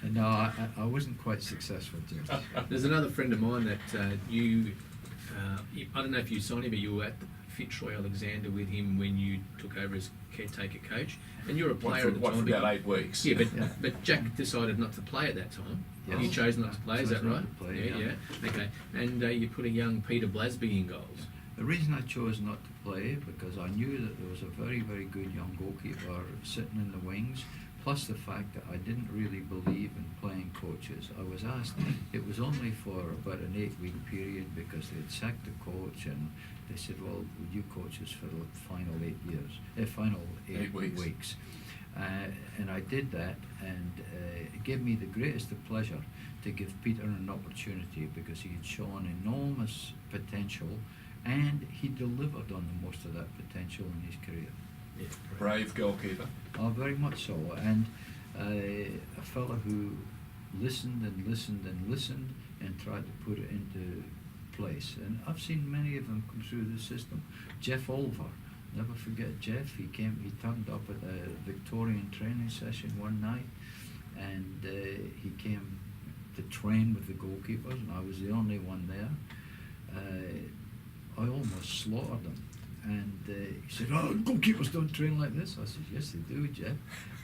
No, I wasn't quite successful, George. There's another friend of mine that I don't know if you saw him, but you were at Fitzroy Alexander with him when you took over as caretaker coach, and you're a player at the time. For about 8 weeks. Yeah, but Jack decided not to play at that time. Yes. You chose not to play, is that right? Not to play, yeah. Okay. And you put a young Peter Blasby in goals. The reason I chose not to play, because I knew that there was a very, very good young goalkeeper sitting in the wings, plus the fact that I didn't really believe in playing coaches. I was asked, it was only for about an 8-week period because they'd sacked the coach, and they said, well, would you coach us for the final 8 weeks? And I did that, and it gave me the greatest of pleasure to give Peter an opportunity because he had shown enormous potential, and he delivered on the most of that potential in his career. Yeah, Brave goalkeeper. Oh, very much so, and a fella who listened and listened and listened and tried to put it into place. And I've seen many of them come through the system. Jeff Olver, never forget Jeff. He turned up at a Victorian training session one night, and he came to train with the goalkeepers, and I was the only one there. I almost slaughtered him. And he said, "Oh, goalkeepers don't train like this." I said, "Yes, they do, Jeff."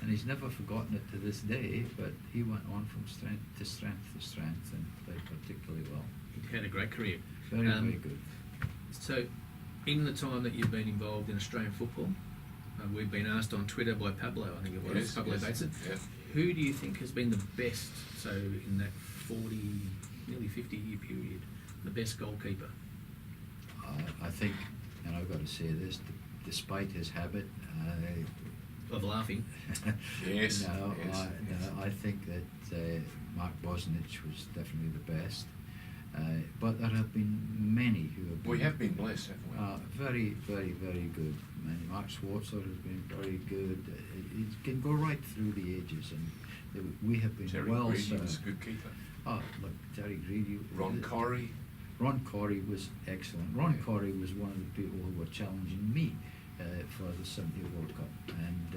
And he's never forgotten it to this day, but he went on from strength to strength to strength and played particularly well. He had a great career. Very, very good. So, in the time that you've been involved in Australian football, we've been asked on Twitter by Pablo, I think it was, Pablo Bateson, Yes. who do you think has been the best, so in that 40 nearly 50-year period, the best goalkeeper. I think, and I've got to say this, despite his habit, Of laughing. Yes. no, yes. I think that Mark Bosnich was definitely the best. But there have been many who have been... We have been blessed, haven't we? very, very, very good. And Mark Schwarzer has been very good. It can go right through the ages, and we have been Terry well Greedy served. was a good keeper. Oh, look, Terry Greedy. Ron Corrie. Ron Corrie was excellent. Ron Corrie was one of the people who were challenging me for the 70 World Cup, and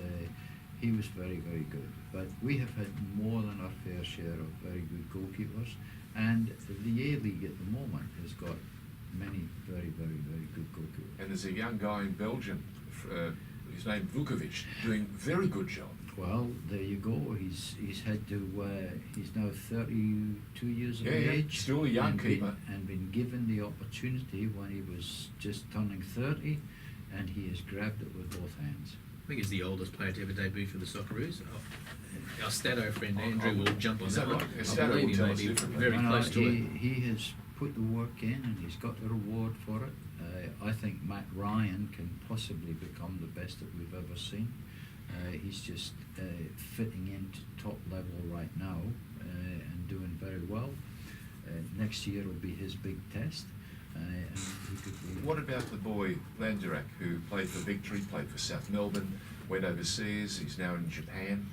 he was very, very good. But we have had more than our fair share of very good goalkeepers, and the A-League at the moment has got many very, very, very good goalkeepers. And there's a young guy in Belgium, his name Vukovic, doing very good job. Well, there you go. He's had to. He's now 32 years of Yeah, age. still a young and keeper. and been given the opportunity when he was just turning 30, and he has grabbed it with both hands. I think he's the oldest player to ever debut for the Socceroos. Our Stato friend Andrew will jump on Is that that one. right? I Stato believe will he tell may us be differently. very No, close to it. he has put the work in, and he's got the reward for it. I think Matt Ryan can possibly become the best that we've ever seen. He's just fitting into top level right now and doing very well. Next year will be his big test. And he could be What about the boy Landerak, who played for Victory, played for South Melbourne, went overseas, he's now in Japan?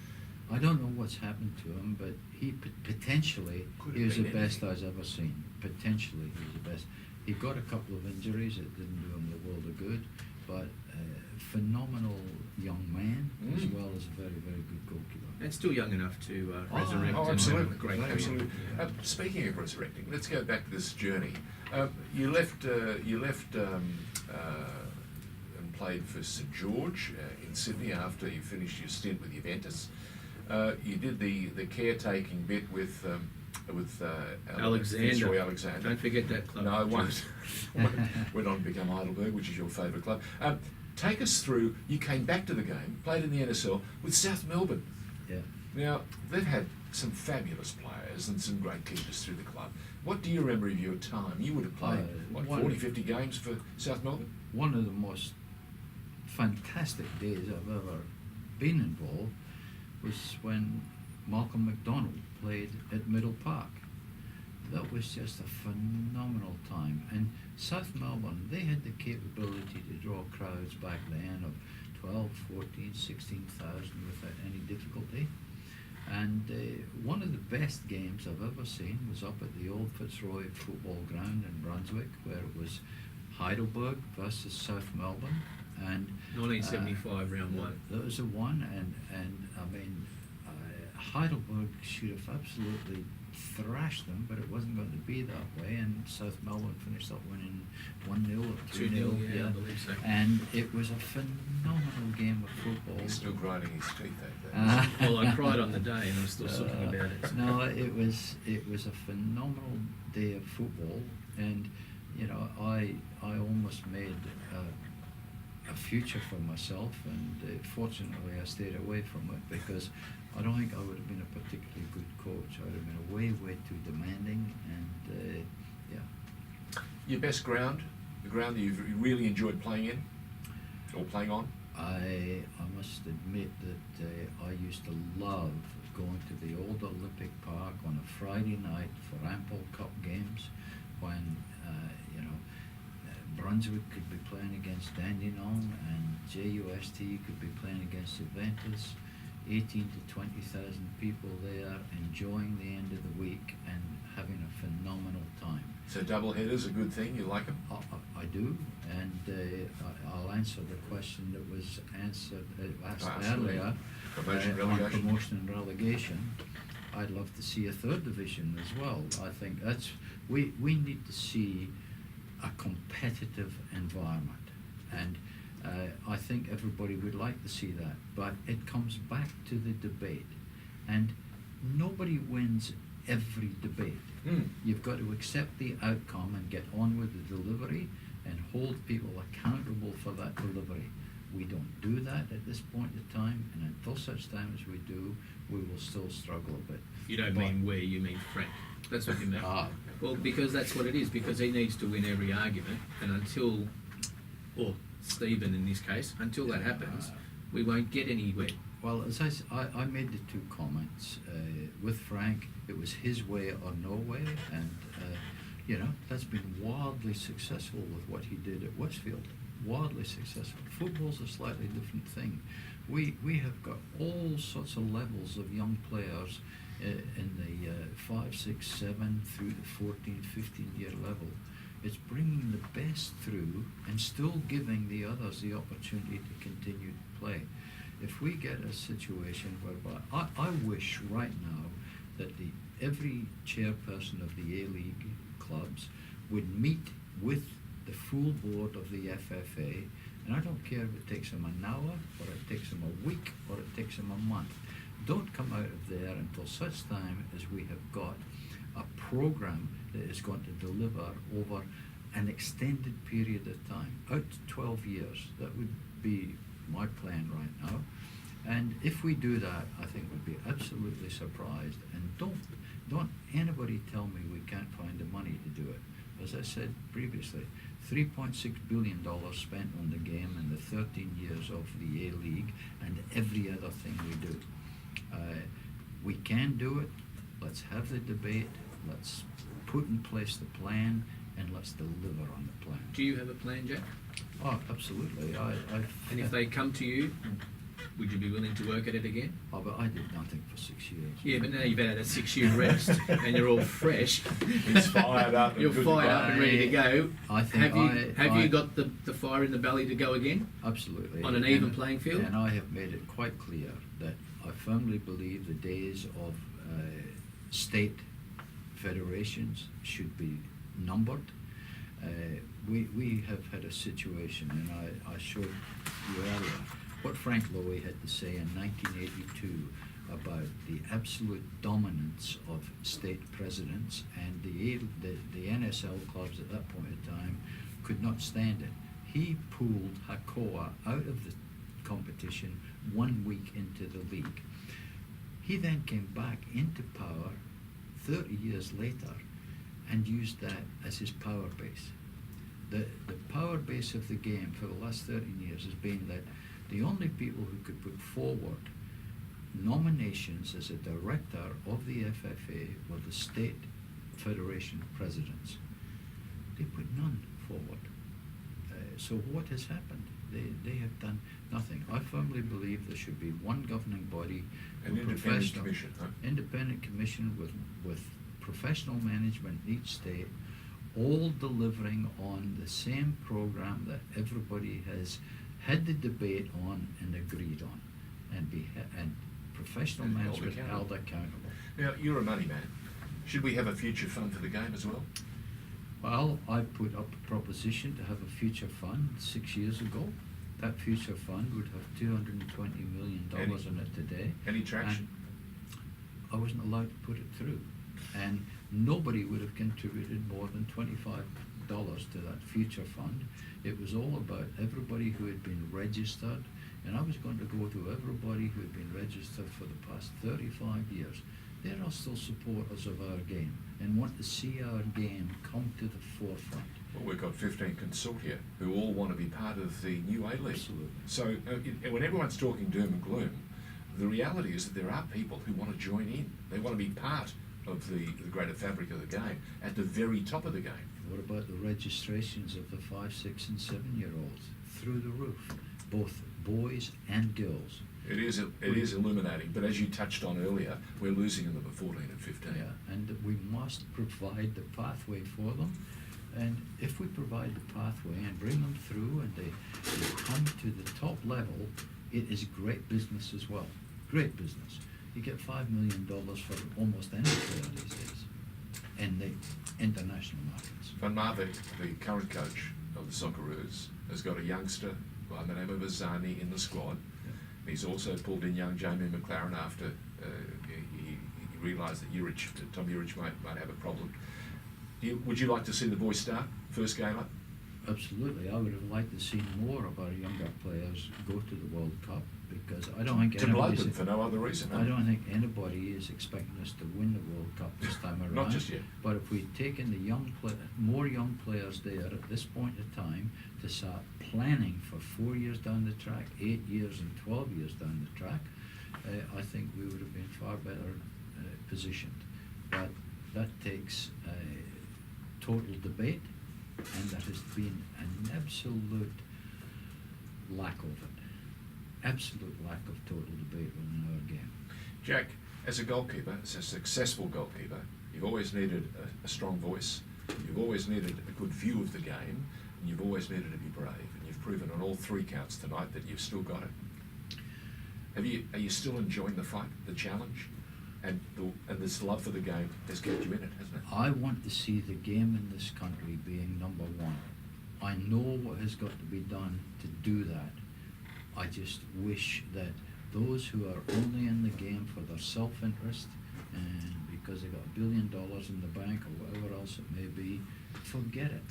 I don't know what's happened to him, but he potentially Could he have was the been best anything. I've ever seen. Potentially he was the best. He got a couple of injuries that didn't do him the world of good, but phenomenal young man as well as a very, very good goalkeeper. And still young enough to resurrect. Oh, and absolutely, have a great absolutely. career. Speaking of resurrecting, let's go back to this journey. You left and played for St George in Sydney after you finished your stint with Juventus. You did the caretaking bit with Alexander. Roy Alexander. Don't forget that club. No, I won't. Went on to become Heidelberg, which is your favourite club. Take us through. You came back to the game, played in the NSL with South Melbourne. Yeah. Now, they've had some fabulous players and some great keepers through the club. What do you remember of your time? You would have played, what, 40, 50 games for South Melbourne? One of the most fantastic days I've ever been involved was when Malcolm McDonald played at Middle Park. That was just a phenomenal time. And South Melbourne, they had the capability to draw crowds back then of 12, 14, 16,000 without any difficulty. And one of the best games I've ever seen was up at the old Fitzroy football ground in Brunswick, where it was Heidelberg versus South Melbourne. And 1975 round one. that was the one, and I mean, Heidelberg should have absolutely thrashed them, but it wasn't going to be that way, and South Melbourne finished up winning 1-0 or 2-0. Yeah, I believe so. And it was a phenomenal game of football. He's still grinding his teeth over that. Well, I cried on the day and I'm still talking about it. No, it was a phenomenal day of football, and you know, I almost made a future for myself, and fortunately I stayed away from it because I don't think I would have been a particularly good coach. I would have been way too demanding, and yeah. Your best ground, the ground that you've really enjoyed playing in or playing on? I must admit that I used to love going to the old Olympic Park on a Friday night for Ample Cup games when Brunswick could be playing against Dandenong and JUST could be playing against Juventus. 18 to 20,000 people there enjoying the end of the week and having a phenomenal time. So double headers, a good thing, you like them? I do, and I'll answer the question that was asked Absolutely. earlier Promotion, on relegation. promotion and relegation. I'd love to see a third division as well. I think that's we need to see a competitive environment, and I think everybody would like to see that, but it comes back to the debate, and nobody wins every debate. You've got to accept the outcome and get on with the delivery and hold people accountable for that delivery. We don't do that at this point in time, and until such time as we do, we will still struggle a bit. You don't mean we, you mean Frank. That's what you mean. Well, because that's what it is, because he needs to win every argument, and until, or Stephen in this case, until that happens, we won't get anywhere. Well, as I made the two comments. With Frank, it was his way or no way, and that's been wildly successful with what he did at Westfield. Wildly successful. Football's a slightly different thing. We have got all sorts of levels of young players in the 5, 6, 7 through the 14, 15-year level. It's bringing the best through and still giving the others the opportunity to continue to play. If we get a situation whereby I wish right now that every chairperson of the A-League clubs would meet with the full board of the FFA, and I don't care if it takes them an hour, or it takes them a week, or it takes them a month. Don't come out of there until such time as we have got a program that is going to deliver over an extended period of time, out to 12 years. That would be my plan right now. And if we do that, I think we'd be absolutely surprised. And don't anybody tell me we can't find the money to do it. As I said previously, $3.6 billion spent on the game in the 13 years of the A-League and every other thing we do. We can do it. Let's have the debate. Let's put in place the plan, and let's deliver on the plan. Do you have a plan, Jack? Oh, absolutely. And if they come to you, would you be willing to work at it again? Oh, but I did nothing for 6 years. Yeah, but now you've had a 6-year rest and you're all fresh. He's fired up. You're fired up and ready to go. I think have you got the fire in the belly to go again? Absolutely. On an even playing field? And I have made it quite clear that I firmly believe the days of state federations should be numbered. We have had a situation, and I showed you earlier what Frank Lowy had to say in 1982 about the absolute dominance of state presidents, and the NSL clubs at that point in time could not stand it. He pulled Hakoah out of the competition 1 week into the league. He then came back into power 30 years later and used that as his power base. The power base of the game for the last 13 years has been that the only people who could put forward nominations as a director of the FFA were the state federation presidents. They put none forward. So what has happened? They have done nothing. I firmly believe there should be one governing body, An independent commission. Huh? Independent commission with professional management in each state, all delivering on the same program that everybody has had the debate on and agreed on, and professional management held accountable. Now, you're a money man. Should we have a future fund for the game as well? Well, I put up a proposition to have a future fund 6 years ago. That future fund would have $220 million in it today. Any traction? And I wasn't allowed to put it through. And nobody would have contributed more than $25 to that future fund. It was all about everybody who had been registered, and I was going to go to everybody who had been registered for the past 35 years. They are still supporters of our game and want to see our game come to the forefront. Well, we've got 15 consortia who all want to be part of the new A-League. Absolutely. So when everyone's talking doom and gloom, the reality is that there are people who want to join in. They want to be part of the greater fabric of the game, at the very top of the game. What about the registrations of the 5, 6, and 7-year-olds? Through the roof, both boys and girls. It is illuminating, but as you touched on earlier, we're losing them at 14 and 15. Yeah, and we must provide the pathway for them. And if we provide the pathway and bring them through and they come to the top level, it is great business as well. Great business. You get $5 million for almost any player these days in the international markets. Van Marwijk, the current coach of the Socceroos, has got a youngster by the name of Azani in the squad. Yeah. He's also pulled in young Jamie McLaren after he realised that Tom Urich might have a problem. Would you like to see the boys start first game up? absolutely. I would have liked to see more of our younger players go to the World Cup, because I don't think To blow anybody's- them for no other reason. I don't think anybody is expecting us to win the World Cup this time around. Not just yet. But if we'd taken more young players there at this point in time to start planning for 4 years down the track, 8 years and 12 years down the track, I think we would have been far better positioned. But that takes total debate, and there has been an absolute lack of it. Absolute lack of total debate within our game. Jack, as a goalkeeper, as a successful goalkeeper, you've always needed a strong voice, you've always needed a good view of the game, and you've always needed to be brave. And you've proven on all 3 counts tonight that you've still got it. Are you still enjoying the fight, the challenge? And this love for the game has kept you in it, hasn't it? I want to see the game in this country being number one. I know what has got to be done to do that. I just wish that those who are only in the game for their self-interest and because they got $1 billion in the bank or whatever else it may be, forget it.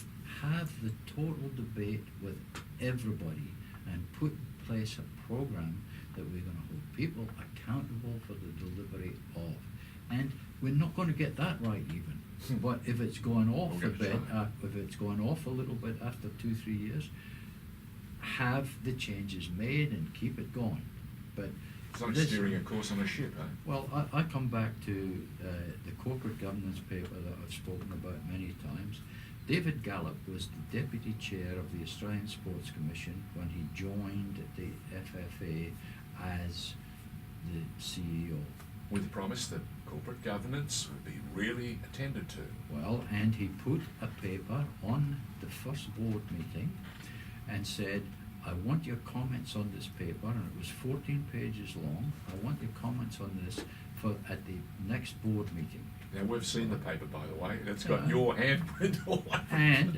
Have the total debate with everybody and put in place a program that we're going to hold people accountable for the delivery of. And we're not going to get that right even. But if it's going off We'll a get bit, it right. if it's going off a little bit after 2-3 years, have the changes made and keep it going. But It's like this- steering a course on a ship, eh? well, I come back to the corporate governance paper that I've spoken about many times. David Gallop was the deputy chair of the Australian Sports Commission when he joined the FFA as the CEO. With the promise that corporate governance would be really attended to. Well, and he put a paper on the first board meeting and said, I want your comments on this paper, and it was 14 pages long. I want your comments on this at the next board meeting. Now, we've seen the paper, by the way, and it's got Yeah. your handprint all over it. And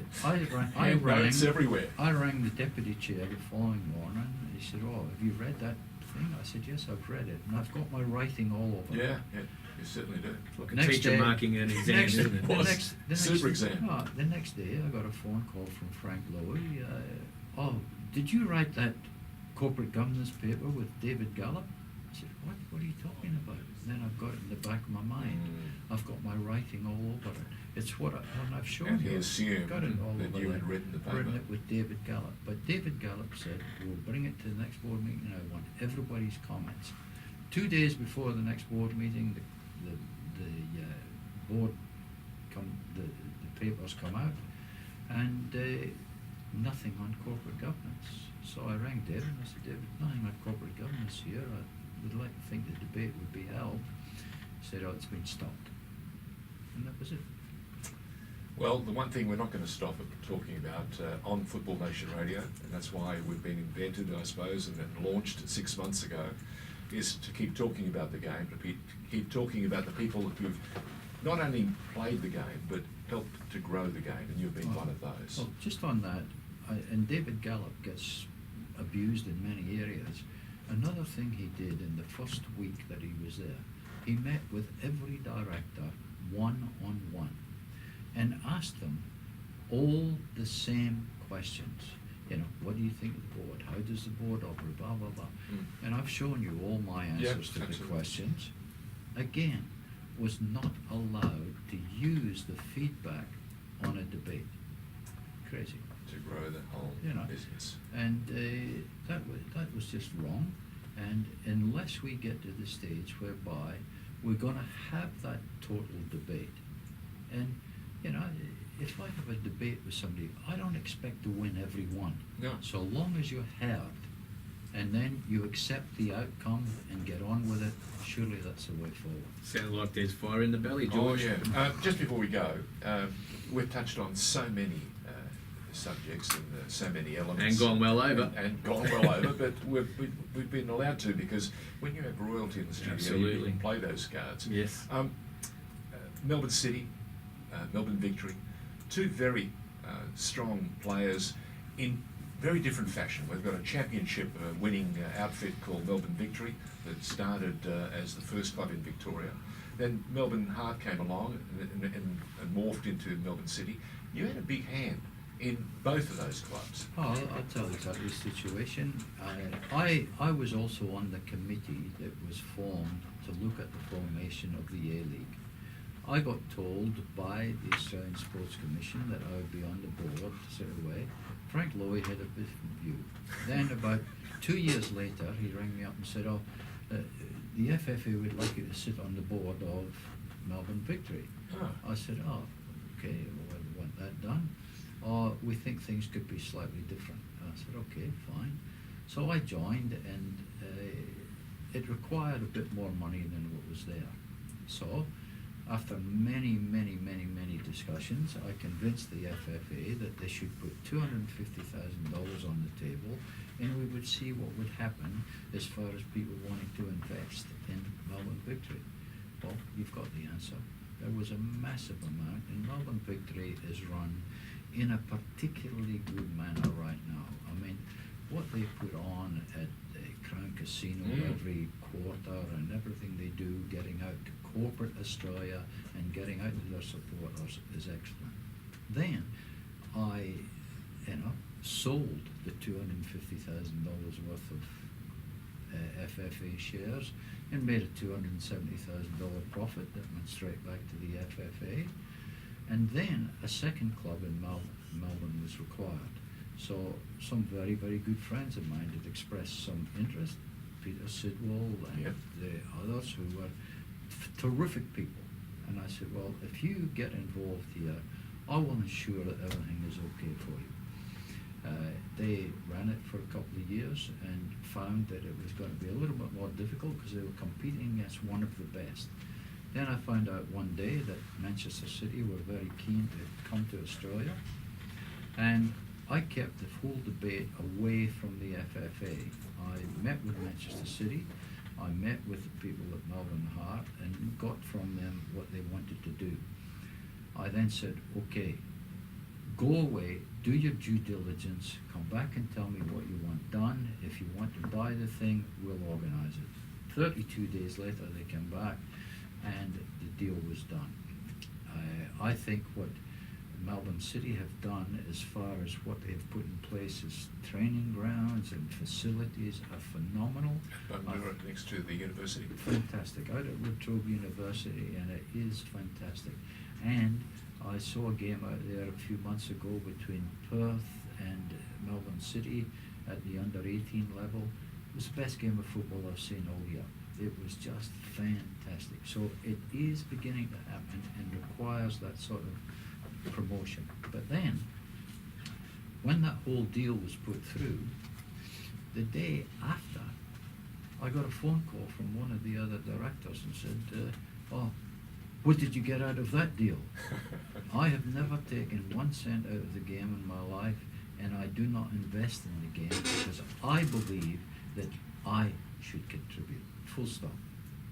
Hand notes everywhere. I rang the deputy chair the following morning, and he said, oh, have you read that thing? I said, yes, I've read it, and I've got my writing all over it. Yeah, you certainly do. Like a Next teacher day- marking an exam, next- isn't it? the Was. next- the Super next- exam. no, the next day, I got a phone call from Frank Lowy. Oh, did you write that corporate governance paper with David Gallop? I said, what are you talking about? And then I've got it in the back of my mind. I've got my writing all over it. It's what and I've shown And you. he assumed Got it all that over you there. had written the paper. Written it with David Gallop. But David Gallop said, we'll bring it to the next board meeting, and I want everybody's comments. 2 days before the next board meeting, the papers come out, and nothing on corporate governance. So I rang David and I said, David, nothing on corporate governance here. I would like to think the debate would be held. He said, oh, it's been stopped. And that was it. Well, the one thing we're not going to stop talking about on Football Nation Radio, and that's why we've been invented, I suppose, and launched 6 months ago, is to keep talking about the game, to keep talking about the people who've not only played the game, but helped to grow the game, and you've been one of those. Well, just on that, and David Gallop gets abused in many areas. Another thing he did in the first week that he was there, he met with every director one-on-one and asked them all the same questions. You know, what do you think of the board? How does the board operate? Blah, blah, blah. And I've shown you all my answers to the absolutely. questions. Again, was not allowed to use the feedback on a debate. Crazy. To grow the whole business. And that was just wrong. And unless we get to the stage whereby we're going to have that total debate, and if I have a debate with somebody, I don't expect to win every one. No. So long as you're heard, and then you accept the outcome and get on with it, surely that's the way forward. Sounds like there's fire in the belly, Oh, George. yeah. Just before we go, we've touched on so many subjects and so many elements. And gone well over. And gone well over, but we've been allowed to, because when you have royalty in the studio, Absolutely. you can play those cards. Yes. Melbourne City, Melbourne Victory, two very strong players in very different fashion. We've got a championship winning outfit called Melbourne Victory that started as the first club in Victoria. Then Melbourne Heart came along and morphed into Melbourne City. You had a big hand in both of those clubs? Oh, I'll tell you exactly the situation. I was also on the committee that was formed to look at the formation of the A-League. I got told by the Australian Sports Commission that I would be on the board straight away. Frank Lowy had a different view. Then about 2 years later, he rang me up and said, the FFA would like you to sit on the board of Melbourne Victory. Oh. I said, okay, well, I want that done. We think things could be slightly different. I said, okay, fine. So I joined, and it required a bit more money than what was there. So after many discussions, I convinced the FFA that they should put $250,000 on the table, and we would see what would happen as far as people wanting to invest in Melbourne Victory. Well, you've got the answer. There was a massive amount, and Melbourne Victory is run in a particularly good manner right now. I mean, what they put on at the Crown Casino every quarter and everything they do, getting out to corporate Australia and getting out to their supporters is excellent. Then I, sold the $250,000 worth of FFA shares and made a $270,000 profit that went straight back to the FFA. And then a second club in Melbourne was required. So some very good friends of mine had expressed some interest, Peter Sidwell and the others who were terrific people. And I said, well, if you get involved here, I will ensure that everything is okay for you. They ran it for a couple of years and found that it was going to be a little bit more difficult because they were competing against one of the best. Then I found out one day that Manchester City were very keen to come to Australia, and I kept the whole debate away from the FFA. I met with Manchester City, I met with the people at Melbourne Heart and got from them what they wanted to do. I then said, okay, go away, do your due diligence, come back and tell me what you want done. If you want to buy the thing, we'll organize it. 32 days later, they came back and the deal was done. I think what Melbourne City have done as far as what they've put in place as training grounds and facilities are phenomenal. Next to the university. Fantastic. Out at Latrobe University, and it is fantastic. And I saw a game out there a few months ago between Perth and Melbourne City at the under-18 level. It was the best game of football I've seen all year. It was just fantastic. So it is beginning to happen and requires that sort of promotion. But then, when that whole deal was put through, the day after, I got a phone call from one of the other directors and said, what did you get out of that deal? I have never taken 1 cent out of the game in my life, and I do not invest in the game because I believe that I should contribute. Full stop.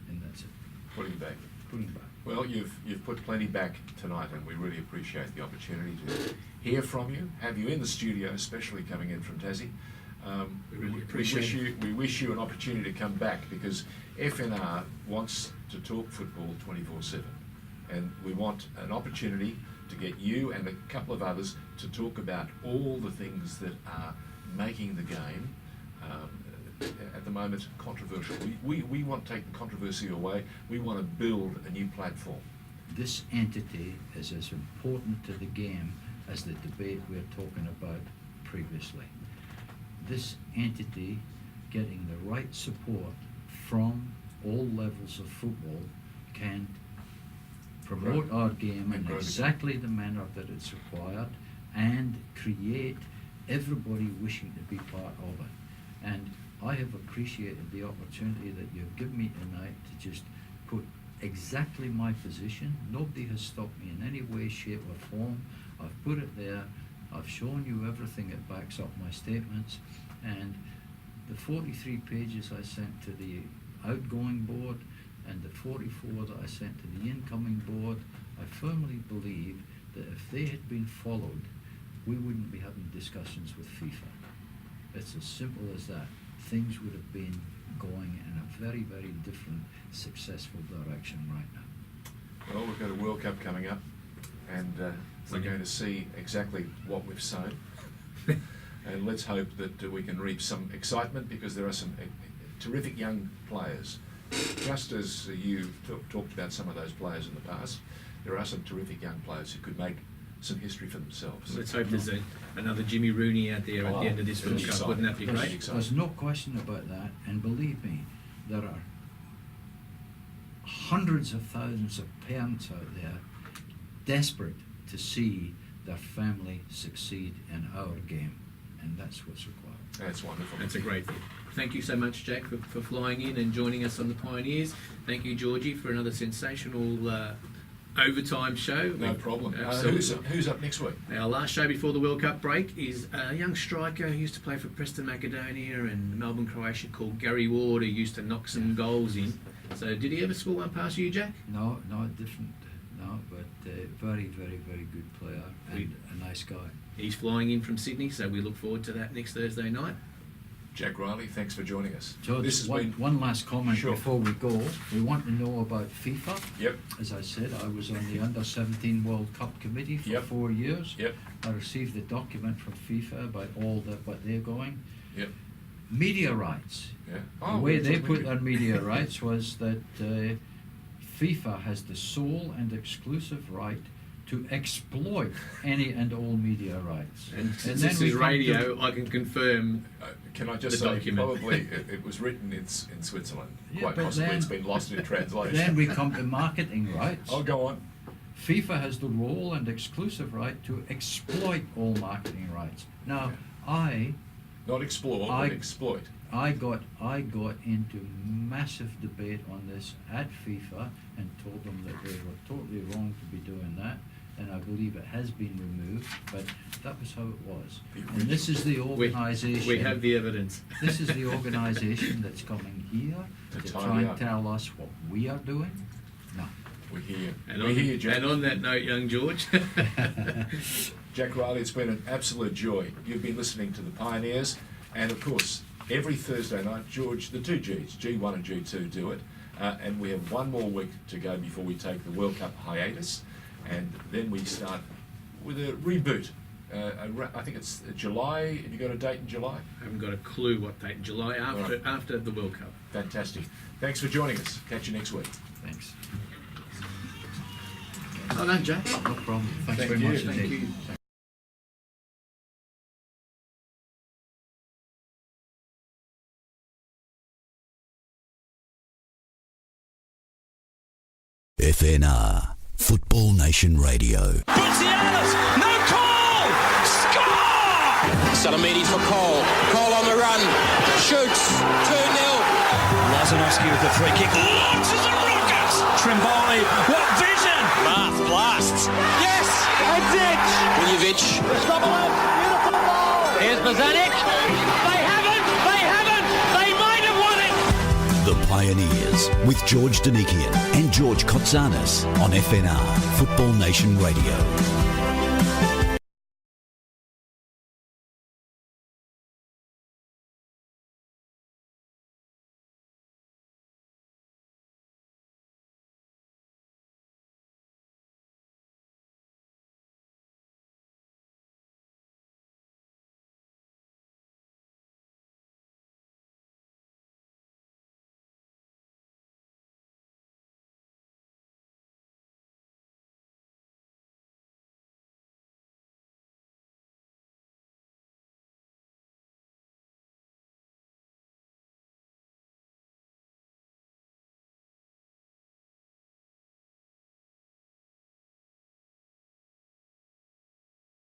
And that's it. Putting back. Putting back. Well, you've put plenty back tonight, and we really appreciate the opportunity to hear from you, have you in the studio, especially coming in from Tassie. We really appreciate we wish you an opportunity to come back because FNR wants to talk football 24/7, and we want an opportunity to get you and a couple of others to talk about all the things that are making the game at the moment controversial. We want to take the controversy away. We want to build a new platform. This entity is as important to the game as the debate we're talking about previously. This entity getting the right support from all levels of football can promote our game in exactly the manner that it's required and create everybody wishing to be part of it. And I have appreciated the opportunity that you've given me tonight to just put exactly my position. Nobody has stopped me in any way, shape or form. I've put it there. I've shown you everything that backs up my statements, and the 43 pages I sent to the outgoing board and the 44 that I sent to the incoming board, I firmly believe that if they had been followed, we wouldn't be having discussions with FIFA. It's as simple as that. Things would have been going in a very, very different, successful direction right now. Well, we've got a World Cup coming up, and we're going to see exactly what we've sown. And let's hope that we can reap some excitement, because there are some terrific young players. Just as you talked about some of those players in the past, there are some terrific young players who could make some history for themselves. Let's hope there's another Jimmy Rooney out there at the end of this World Cup. Wouldn't that be great? There's no question about that, and believe me, there are hundreds of thousands of parents out there desperate to see their family succeed in our game, and that's what's required. That's wonderful. That's a great thing. Thank you so much, Jack, for flying in and joining us on the Pioneers. Thank you, Georgie, for another sensational overtime show. No problem. Absolutely. Who's up next week? Our last show before the World Cup break is a young striker who used to play for Preston Macedonia and Melbourne, Croatia, called Gary Ward, who used to knock some goals in. So did he ever score one past you, Jack? No, different. No, but very, very, very good player and a nice guy. He's flying in from Sydney, so we look forward to that next Thursday night. Jack Reilly, thanks for joining us. George, This has been one last comment Sure. before we go. We want to know about FIFA. Yep. As I said, I was on the Under-17 World Cup Committee for Yep. 4 years. Yep. I received the document from FIFA about what they're going. Yep. Media rights. Yeah. The way they put their their media rights was that FIFA has the sole and exclusive right to exploit any and all media rights. And since then this we is come radio, to- I can confirm. Can I just the say, document. probably it was written in Switzerland. Yeah, Quite but possibly then- it's been lost in translation. Then we come to marketing rights. Oh, go on. FIFA has the role and exclusive right to exploit all marketing rights. Now, I Not explore, I- but exploit. got into massive debate on this at FIFA and told them that they were totally wrong to be doing that, and I believe it has been removed, but that was how it was. And this is the organisation. We have the evidence. This is the organisation that's coming here To to tidy try and up. tell us what we are doing. No. We hear. And We on, hear, Jack. and on that note, young George, Jack Reilly, it's been an absolute joy. You've been listening to the Pioneers, and of course, every Thursday night, George, the two Gs, G1 and G2, do it. And we have one more week to go before we take the World Cup hiatus, and then we start with a reboot. I think it's July. Have you got a date in July? I haven't got a clue what date. July after the World Cup. Fantastic. Thanks for joining us. Catch you next week. Thanks. Well done, Jack. No problem. Thanks Thank very you. much Thank indeed. you. FNR, Football Nation Radio. Putsianis, no call! Score! Salamini for Cole. Cole on the run. Shoots. 2-0. Lazanovsky with the free kick. Launches and rockets! Trimboli, what vision! Bath blasts. Yes! A ditch! Miljevic. Here's Bozanic. They haven't! They might have won it! The Pioneers with George Donikian and George Kotzanis on FNR, Football Nation Radio.